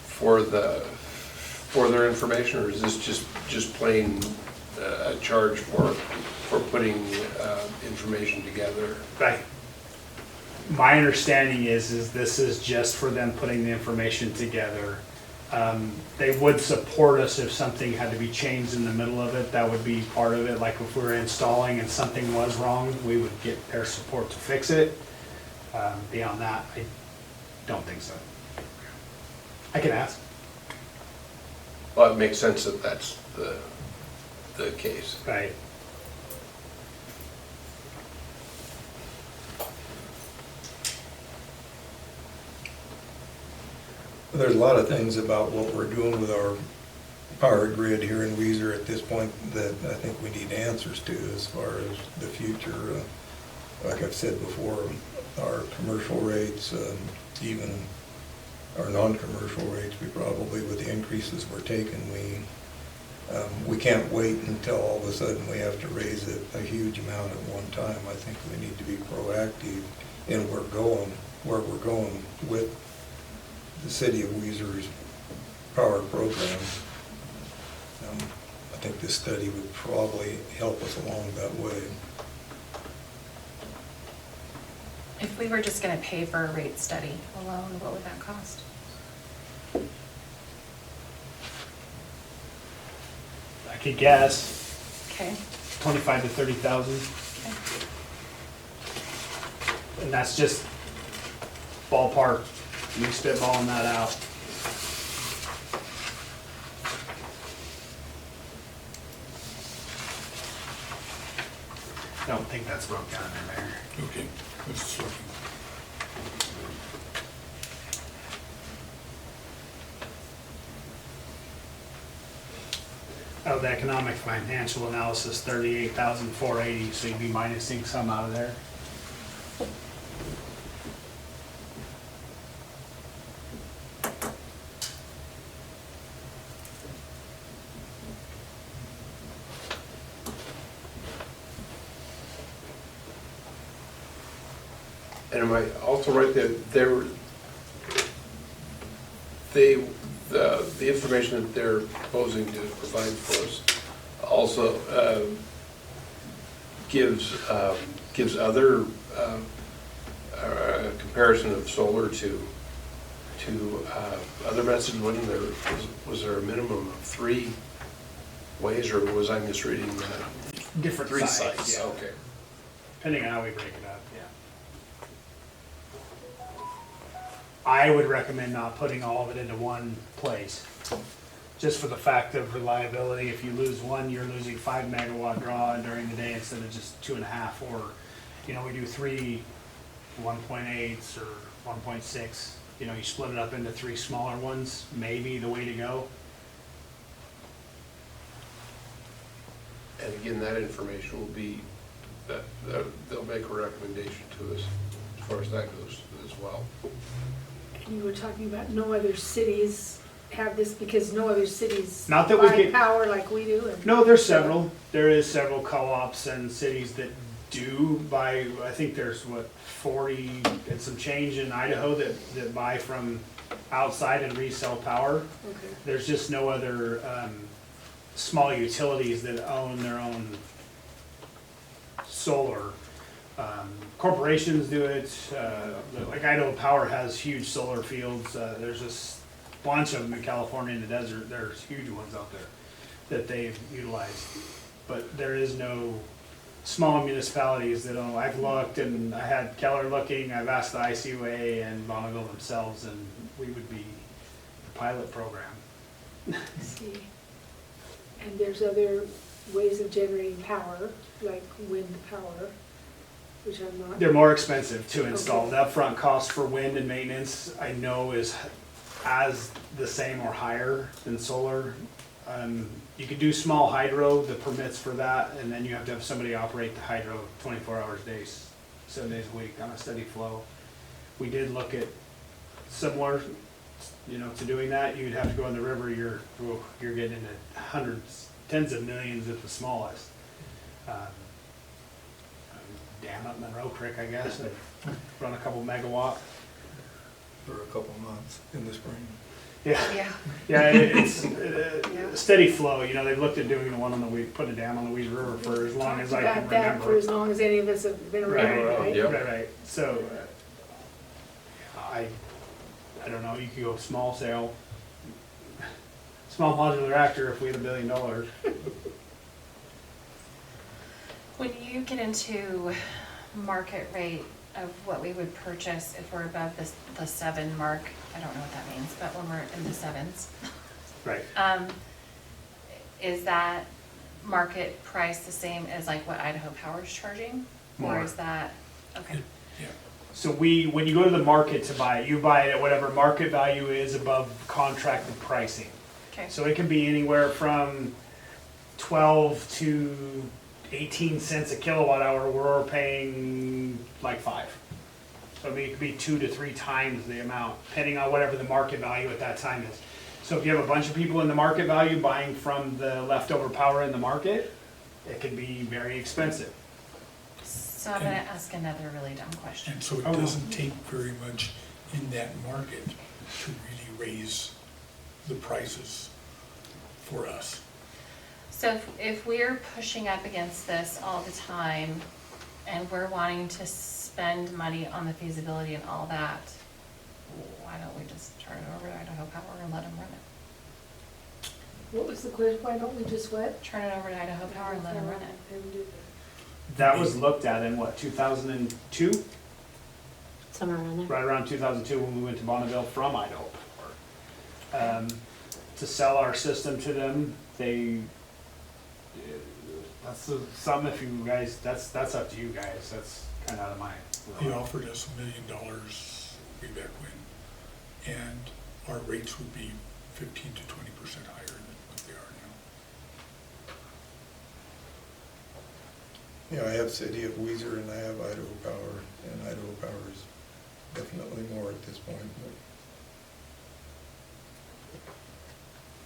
for their information, or is this just plain a charge for putting information together? Right. My understanding is this is just for them putting the information together. They would support us if something had to be changed in the middle of it. That would be part of it. Like if we were installing and something was wrong, we would get their support to fix it. Beyond that, I don't think so. I can ask. Well, it makes sense that that's the case. Right. There's a lot of things about what we're doing with our power grid here in Weiser at this point that I think we need answers to as far as the future. Like I've said before, our commercial rates, even our non-commercial rates, we probably, with the increases we're taking, we can't wait until all of a sudden we have to raise it a huge amount at one time. I think we need to be proactive in where we're going with the city of Weiser's power program. I think this study would probably help us along that way. If we were just gonna pay for a rate study alone, what would that cost? I could guess Okay, 25 to 30,000. okay. And that's just ballpark, me spitballing that out. I don't think that's broke down in there. Okay, let's look. Oh, the economic financial analysis, 38,480, so you'd be minusing some out of there. And am I also right that the information that they're proposing to provide for us also gives other comparison of solar to other methods? Wasn't there, was there a minimum of 3 ways, or was I misreading that? Different 3 sites, sites, yeah. okay. Depending on how we break it up, yeah. I would recommend not putting all of it into one place, just for the fact of reliability. If you lose one, you're losing 5 megawatt draw during the day instead of just 2.5, or, you know, we do 3 1.8s or 1.6. You know, you split it up into 3 smaller ones, maybe the way to go. And again, that information will be, they'll make a recommendation to us as far as that goes as well. You were talking about no other cities have this because no other cities Not that we buy get- power like we do. And No, there's several. There is several co-ops and cities that do buy, I think there's what, 40 and some change in Idaho that buy from outside and resell power. Okay. There's just no other small utilities that own their own solar. Corporations do it, like Idaho Power has huge solar fields. There's this bunch of them in California in the desert. There's huge ones out there that they've utilized. But there is no small municipalities that own. I've looked, and I had Keller looking, I've asked the ICUA and Bonneville themselves, and we would be the pilot program. I see. And there's other ways of generating power, like wind power, which I'm not. They're more expensive to install. Okay. The upfront cost for wind and maintenance, I know, is as the same or higher than solar. You could do small hydro, the permits for that, and then you have to have somebody operate the hydro 24 hours a day, 7 days a week on a steady flow. We did look at similar, to doing that. You'd have to go in the river, you're getting into hundreds, tens of millions at the smallest. Dam up Monroe Creek, I guess, and run a couple megawatt. For a couple months in the spring. Yeah, it's steady flow. They've looked at doing the one on the putting a dam on the Weiser River for as long as I can About that for remember. as long as any of us have been around, right? yeah. Right. So, I don't know. You could go small scale, small modular reactor if we had $1 billion. When you get into market rate of what we would purchase if we're above the 7 mark, I don't know what that means, but when we're in the 7s, Right. Is that market price the same as like what Idaho Power is charging? More. Or is that, okay, Yeah, So when you go to the market to buy it, you buy it at whatever market value is above contracted pricing. okay. So it can be anywhere from 12 to 18 cents a kilowatt hour, we're paying like 5. So I mean, it could be 2 to 3 times the amount, depending on whatever the market value at that time is. So if you have a bunch of people in the market value buying from the leftover power in the market, it can be very expensive. So I'm gonna ask another really dumb question. and so it Oh, no. doesn't take very much in that market to really raise the prices for us. So if we're pushing up against this all the time and we're wanting to spend money on the feasibility and all that, why don't we just turn it over to Idaho Power and let them run it? What was the question? Why don't we just what? Turn it over to Idaho Power and let them run it. And do that. That was looked at in what, 2002? Somewhere around there. Right around 2002 when we went to Bonneville from Idaho Power. To sell our system to them, that's something if you guys, that's up to you guys, that's kind of out of my. They offered us $1 million way back when, and our rates would be 15 to 20% higher than what they are now. Yeah, I have City of Weiser and I have Idaho Power, and Idaho Power is definitely more at this point, but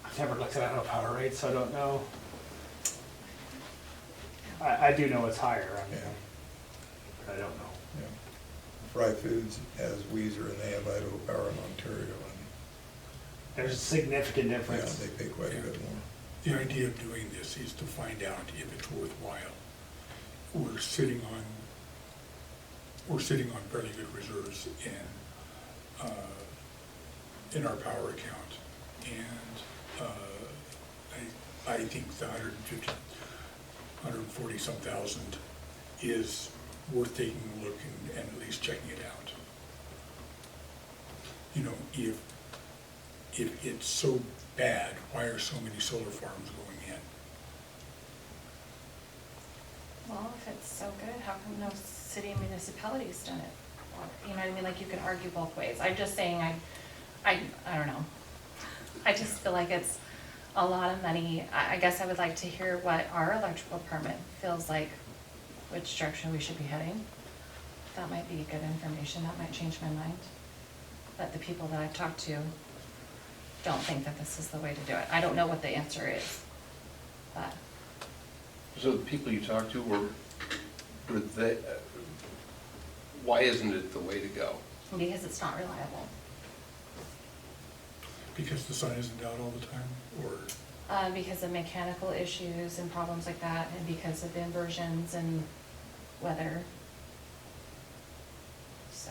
I've never looked at Idaho Power rates, so I don't know. I do know it's higher, yeah, but I don't know. yeah. Fry Foods has Weiser and they have Idaho Power in Ontario, and There's a significant yeah, difference. they pay quite a bit more. The idea of doing this is to find out if it's worthwhile. We're sitting on fairly good reserves in our power account, and I think the 140 some thousand is worth taking a look and at least checking it out. If it's so bad, why are so many solar farms going in? Well, if it's so good, how come no city and municipality's done it? Or, you know what I mean, like you can argue both ways. I'm just saying, I don't know. I just feel like it's a lot of money. I guess I would like to hear what our electrical department feels like, which direction we should be heading. That might be good information, that might change my mind. But the people that I've talked to don't think that this is the way to do it. I don't know what the answer is, but. So the people you talked to were why isn't it the way to go? Because it's not reliable. Because the sign isn't out all the time, or? Because of mechanical issues and problems like that, and because of inversions and weather. So,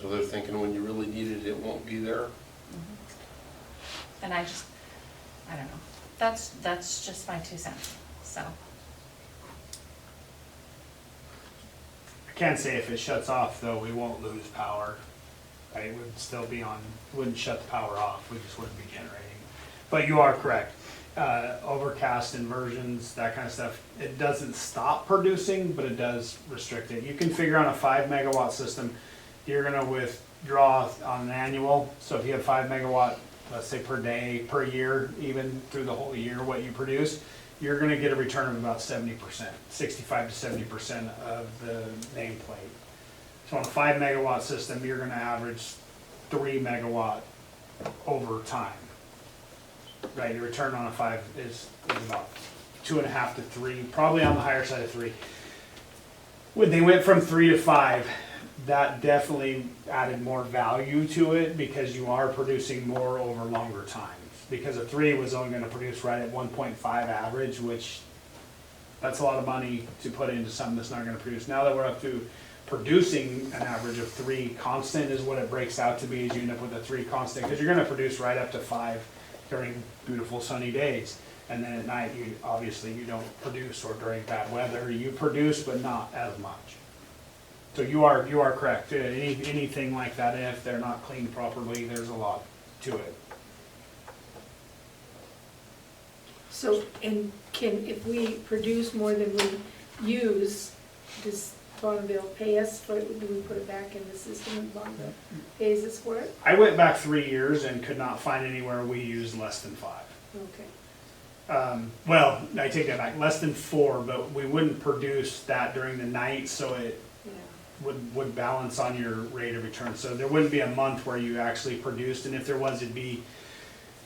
So they're thinking when you really need it, it won't be there? and I don't know. That's just my 2 cents, so. I can say if it shuts off though, we won't lose power. Right? It would still be on, wouldn't shut the power off, we just wouldn't be generating. But you are correct. Overcast inversions, that kind of stuff, it doesn't stop producing, but it does restrict it. You can figure on a 5 megawatt system, you're gonna withdraw on an annual. So if you have 5 megawatt, let's say per day, per year, even through the whole year, what you produce, you're gonna get a return of about 70%, 65 to 70% of the nameplate. So on a 5 megawatt system, you're gonna average 3 megawatt over time. Right, your return on a 5 is about 2.5 to 3, probably on the higher side of 3. When they went from 3 to 5, that definitely added more value to it because you are producing more over longer times. Because a 3 was only gonna produce right at 1.5 average, which that's a lot of money to put into something that's not gonna produce. Now that we're up to producing an average of 3 constant is what it breaks out to be, is you end up with a 3 constant, because you're gonna produce right up to 5 during beautiful sunny days. And then at night, obviously you don't produce, or during bad weather, you produce, but not as much. So you are correct. Anything like that, if they're not cleaned properly, there's a lot to it. So, and if we produce more than we use, does Bonneville pay us for it? Do we put it back in the system and Bonneville pays us for it? I went back 3 years and could not find anywhere we used less than 5. Okay. Well, I take that back, less than 4, but we wouldn't produce that during the night, so it Yeah. would balance on your rate of return. So there wouldn't be a month where you actually produced, and if there was, it'd be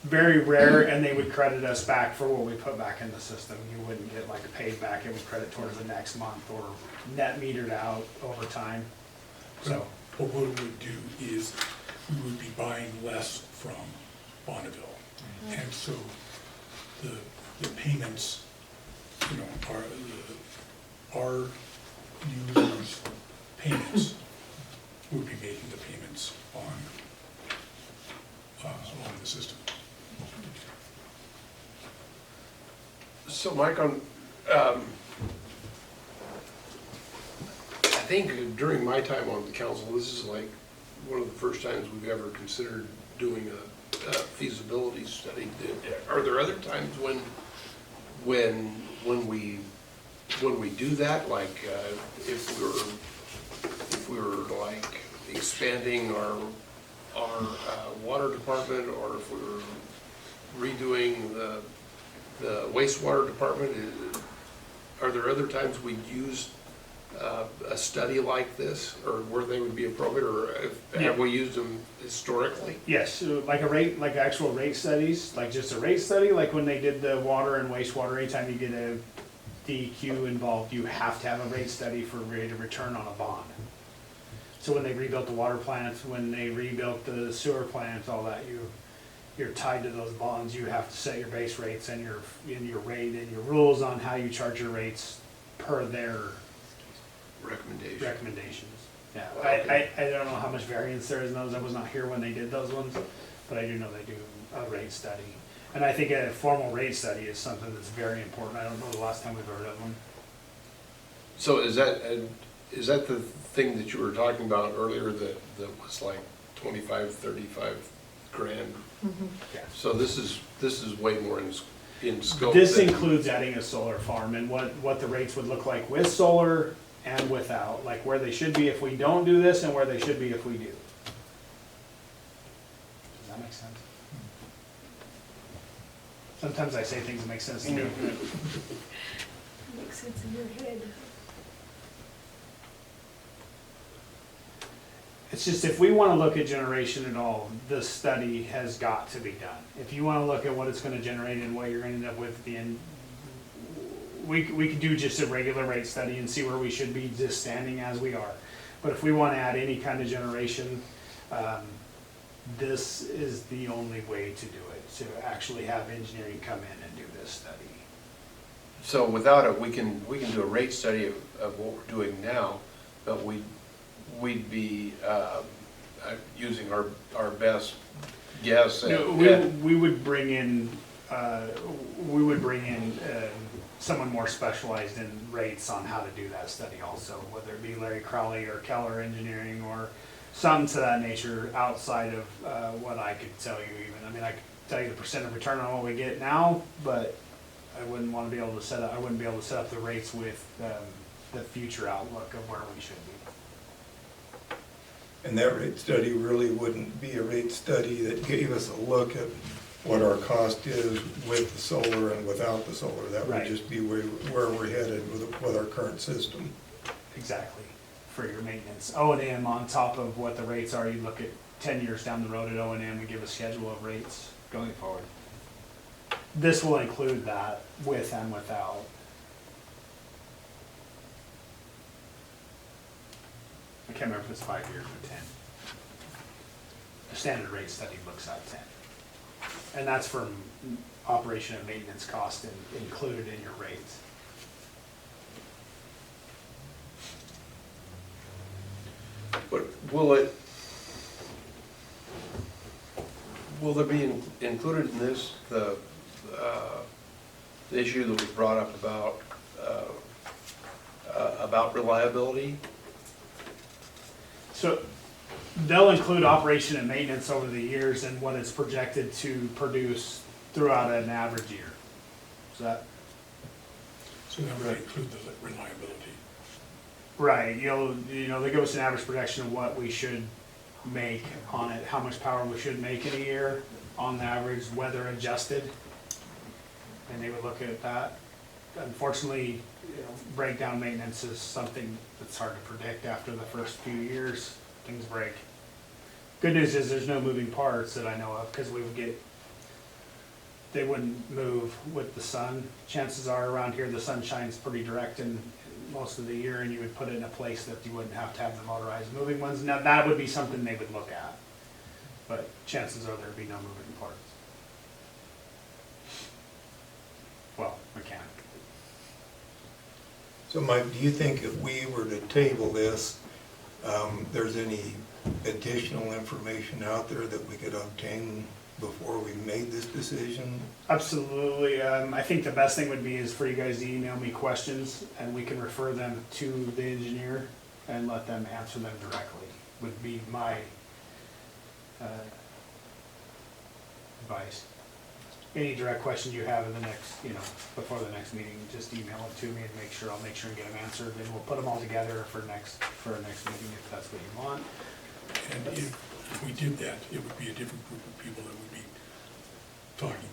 very rare, and they would credit us back for what we put back in the system. You wouldn't get like paid back, it would credit towards the next month, or net metered out over time. So, But what it would do is, we would be buying less from Bonneville. And so, the payments, you know, our users' payments would be making the payments on the system. So Mike, I think during my time on the council, this is like one of the first times we've ever considered doing a feasibility study. Are there other times when we do that, like if we were like expanding our water department, or if we were redoing the wastewater department? Are there other times we'd use a study like this, or where they would be appropriate, or have we used them historically? yes, so like like actual rate studies, like just a rate study, like when they did the water and wastewater, anytime you get a DEQ involved, you have to have a rate study for rate of return on a bond. So when they rebuilt the water plants, when they rebuilt the sewer plants, all that, you're tied to those bonds. You have to set your base rates and your rate and your rules on how you charge your rates per their recommendations. Yeah, Okay. I don't know how much variance there is in those. I was not here when they did those ones, but I do know they do a rate study. And I think a formal rate study is something that's very important. I don't know the last time we've heard of one. So is that the thing that you were talking about earlier that was like 25, 35 grand? Yeah. So this is way more in scope. This than- includes adding a solar farm and what the rates would look like with solar and without, like where they should be if we don't do this and where they should be if we do. Does that make sense? Sometimes I say things that make sense to me. Makes sense in your head. It's just if we want to look at generation at all, this study has got to be done. If you want to look at what it's going to generate and what you're going to end up with at the end, we could do just a regular rate study and see where we should be just standing as we are. But if we want to add any kind of generation, this is the only way to do it, to actually have engineering come in and do this study. So without it, we can do a rate study of what we're doing now, but we'd be using our best guess. No, we would bring in, someone more specialized in rates on how to do that study also, whether it be Larry Crowley or Keller Engineering or something to that nature outside of what I could tell you even. I mean, I could tell you the percent of return on what we get now, but I wouldn't want to be able to I wouldn't be able to set up the rates with the future outlook of where we should be. And that rate study really wouldn't be a rate study that gave us a look at what our cost is with the solar and without the solar. That would Right. just be where we're headed with our current system. Exactly, for your maintenance. O&M on top of what the rates are, you look at 10 years down the road at O&M, we give a schedule of rates going forward. This will include that with and without. I can't remember if it's 5 years or 10. The standard rate study looks at 10. And that's from operation and maintenance cost included in your rates. But will there be included in this the issue that was brought up about reliability? So they'll include operation and maintenance over the years and what it's projected to produce throughout an average year. So that, So that would include the reliability. right, you know, they give us an average projection of what we should make on it, how much power we should make in a year on the average, weather adjusted. And they would look at that. Unfortunately, you know, breakdown maintenance is something that's hard to predict after the first few years, things break. Good news is there's no moving parts that I know of, because they wouldn't move with the sun. Chances are around here, the sun shines pretty direct in most of the year, and you would put it in a place that you wouldn't have to have the motorized moving ones. Now, that would be something they would look at, but chances are there'd be no moving parts. Well, mechanic. So Mike, do you think if we were to table this, there's any additional information out there that we could obtain before we made this decision? Absolutely. I think the best thing would be is for you guys to email me questions, and we can refer them to the engineer and let them answer them directly, would be my advice. Any direct questions you have in the next, before the next meeting, just email it to me and I'll make sure and get them answered, and we'll put them all together for our next meeting if that's what you want. And if we did that, it would be a different group of people that would be talking.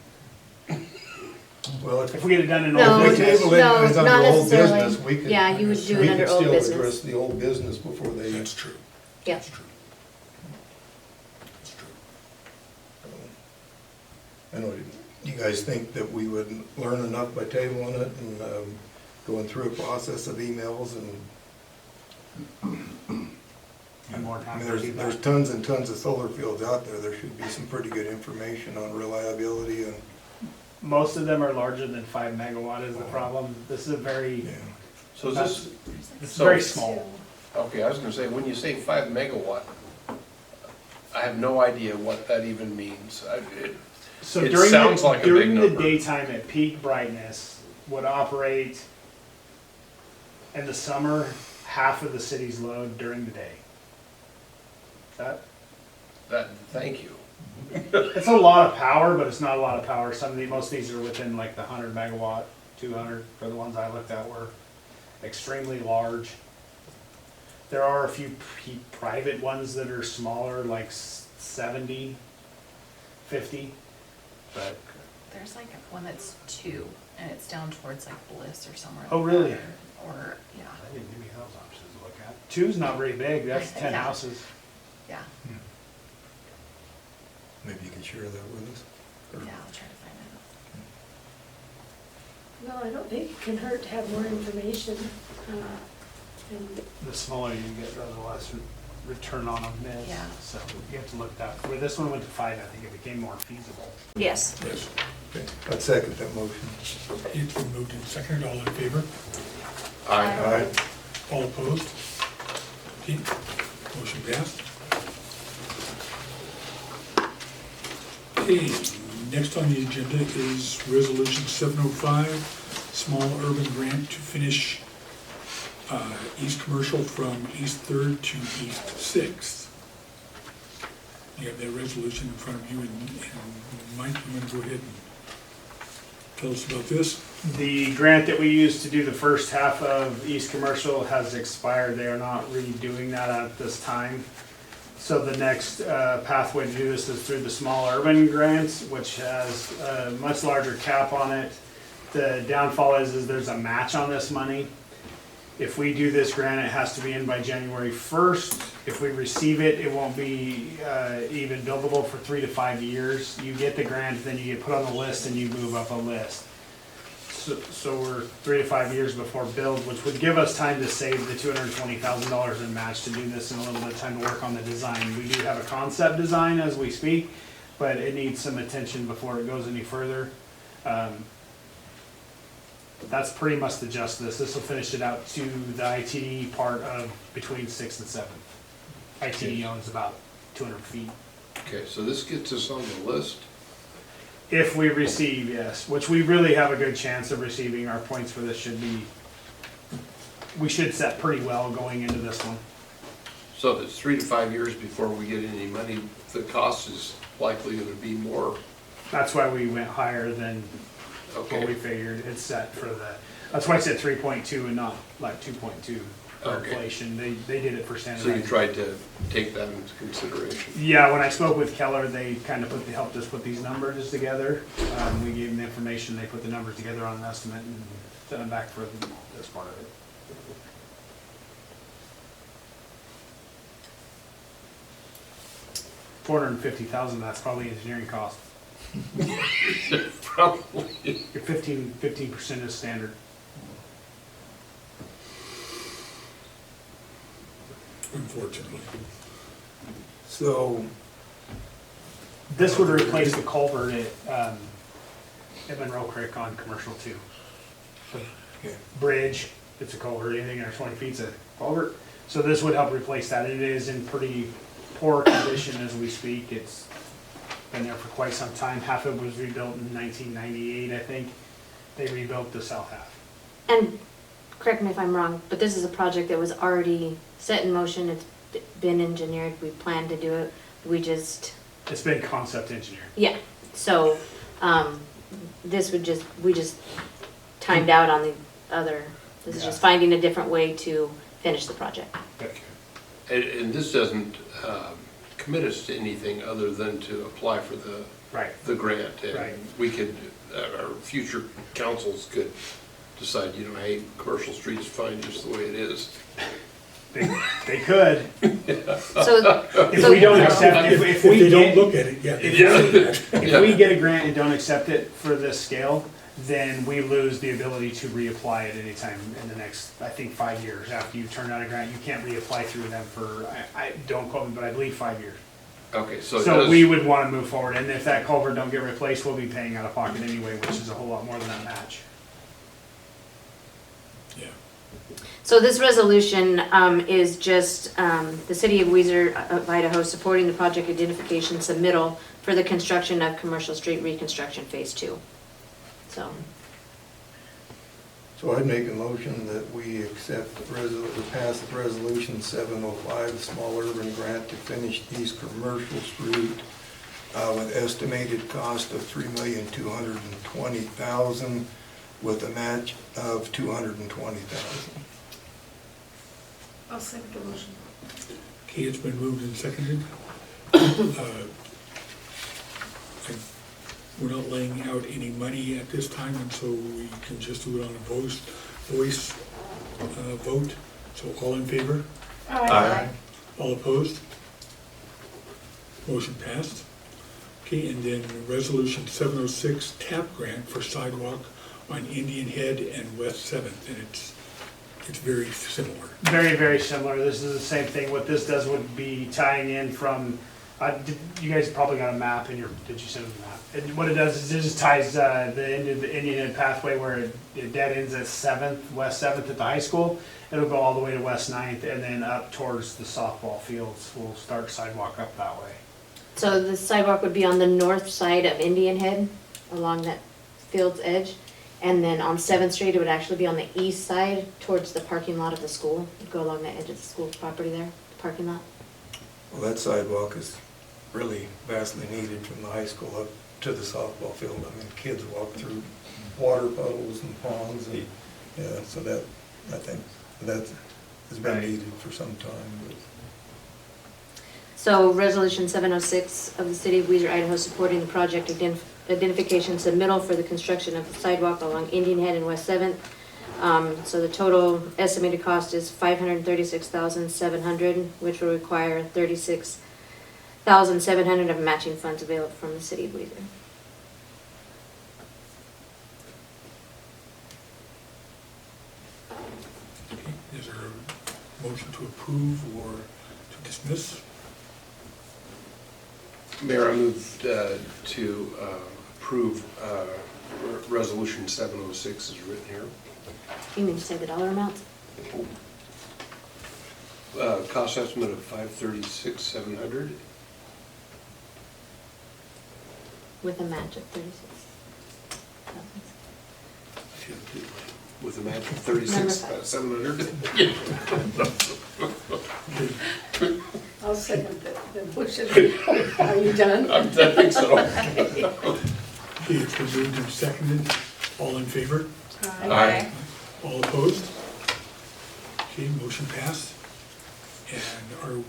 Well, If we get it done in No, old if we business, table it no, as under not old necessarily. business, we could. Yeah, you would do it under old We could still business. address the old business before they. That's true. Yeah. That's true. That's true. I know, you guys think that we would learn enough by tabling it and going through a process of emails and, and more I time mean, to do there's that. tons and tons of solar fields out there. There should be some pretty good information on reliability and, Most of them are larger than 5 megawatt is the problem. This is a very, yeah. So is it's so- very small. Okay, I was gonna say, when you say 5 megawatt, I have no idea what that even means. So It during sounds like a big during the number. daytime at peak brightness would operate in the summer half of the city's load during the day. Thank you. It's a lot of power, but it's not a lot of power. Most of these are within like the 100 megawatt, 200 for the ones I looked at were extremely large. There are a few private ones that are smaller, like 70, 50, but There's like one that's 2, and it's down towards like Bliss or somewhere. Oh, like really? that, Or, yeah, I didn't give you those options to look at. 2's not very big, that's 10 Yeah. houses. yeah, Maybe you can share that with us. yeah, I'll try to find Well, I don't think it can hurt to have more information. And The smaller you get, the less return on them is. Yeah. So you have to look that, where this one went to 5, I think it became more feasible. Yes. Yes. Okay. I'd second that motion. It's been moved and seconded. All in favor? Aye. All opposed? Okay, motion passed. Okay, next on the agenda is Resolution 705, small urban grant to finish East Commercial from East 3rd to East 6th. You have that resolution in front of you, and Mike, you want to go ahead and tell us about this? The grant that we used to do the first half of East Commercial has expired. They are not redoing that at this time. So the next pathway to do this is through the small urban grants, which has a much larger cap on it. The downfall is there's a match on this money. If we do this grant, it has to be in by January 1st. If we receive it, it won't be even billable for 3 to 5 years. You get the grant, then you get put on the list and you move up a list. So we're 3 to 5 years before billed, which would give us time to save the $220,000 in match to do this and a little bit of time to work on the design. We do have a concept design as we speak, but it needs some attention before it goes any further. That's pretty much the gist of this. This will finish it out to the ITD part of between 6th and 7th. ITD owns about 200 feet. Okay, so this gets us on the list. If we receive, yes, which we really have a good chance of receiving. Our points for this should be, we should set pretty well going into this one. So if it's 3 to 5 years before we get any money, the cost is likely going to be more. That's why we went higher than what we Okay, figured. It's set for the, that's why I said 3.2 and not like 2.2 for Okay. inflation. They did it for so you standardized. tried to take that into consideration. Yeah, when I spoke with Keller, they kind of helped us put these numbers together. We gave them the information, they put the numbers together on an estimate and sent them back for this part of it. $450,000, that's probably engineering cost. Probably. Your 15% is standard. Unfortunately. So, This would replace the culvert at Monroe Creek on Commercial 2. okay. Bridge, it's a culvert, anything under 20 feet's a culvert. So this would help replace that. It is in pretty poor condition as we speak. It's been there for quite some time. Half of it was rebuilt in 1998, I think. They rebuilt the south half. And correct me if I'm wrong, but this is a project that was already set in motion. It's been engineered. We planned to do it. We just, It's been concept engineered. yeah. So, this would just, we just timed out on the other, this is just Yeah. finding a different way to finish the project. And this doesn't commit us to anything other than to apply for Right. the grant. Right. And we could, our future councils could decide, you know, hey, Commercial Street's fine just the way it is. They could. So, If we don't accept, if we they don't get, look at it, yeah. if we get a grant and don't accept it for this scale, then we lose the ability to reapply at any time in the next, I think, 5 years. After you turn out a grant, you can't reapply through them for, I don't quote me, but I believe 5 years. Okay, so it So does, we would want to move forward, and if that culvert don't get replaced, we'll be paying out of pocket anyway, which is a whole lot more than that match. Yeah. so this resolution is just the City of Weiser of Idaho supporting the project identification submittal for the construction of Commercial Street Reconstruction Phase 2. So, So I'd make a motion that we accept, pass resolution 705, the small urban grant to finish East Commercial Street with estimated cost of $3,220,000 with a match of $220,000. I'll second the motion. Okay, it's been moved and seconded. We're not laying out any money at this time, and so we can just do it on a voice vote. So all in favor? Aye. All opposed? Motion passed. Okay, and then resolution 706, TAP grant for sidewalk on Indianhead and West Seventh, and it's very similar. Very, very similar. This is the same thing. What this does would be tying in from, you guys probably got a map in your, did you send them a map? And what it does is it just ties the end of the Indianhead pathway where it dead ends at 7th, West 7th at the high school. It'll go all the way to West 9th and then up towards the softball fields. We'll start sidewalk up that way. So the sidewalk would be on the north side of Indianhead, along that field's edge. And then on 7th Street, it would actually be on the east side towards the parking lot of the school. It'd go along the edge of the school property there, the parking lot. Well, that sidewalk is really vastly needed from the high school up to the softball field. I mean, kids walk through water puddles and ponds and, yeah, so that, I think, that has been needed for some time. So Resolution 706 of the City of Weiser, Idaho, supporting the project identification submittal for the construction of the sidewalk along Indianhead and West 7th. So the total estimated cost is $536,700, which will require $36,700 of matching funds available from the City of Weiser. Okay, is there a motion to approve or to dismiss? Mayor, I move to approve Resolution 706 as written here. You mean to say the dollar amounts? Cost estimate of $536,700. With a match of 36,000. With a match of $36,700. I'll second the motion. Are you done? I think so. Okay, it's been moved and seconded. All in favor? Aye. All opposed? Okay, motion passed. And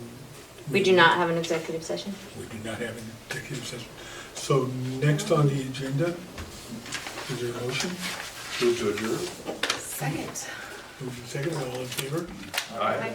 We do not have an executive session. We do not have an executive session. So next on the agenda, is there a motion? Move to adjourn. Second. Moved and seconded, all in favor? Aye.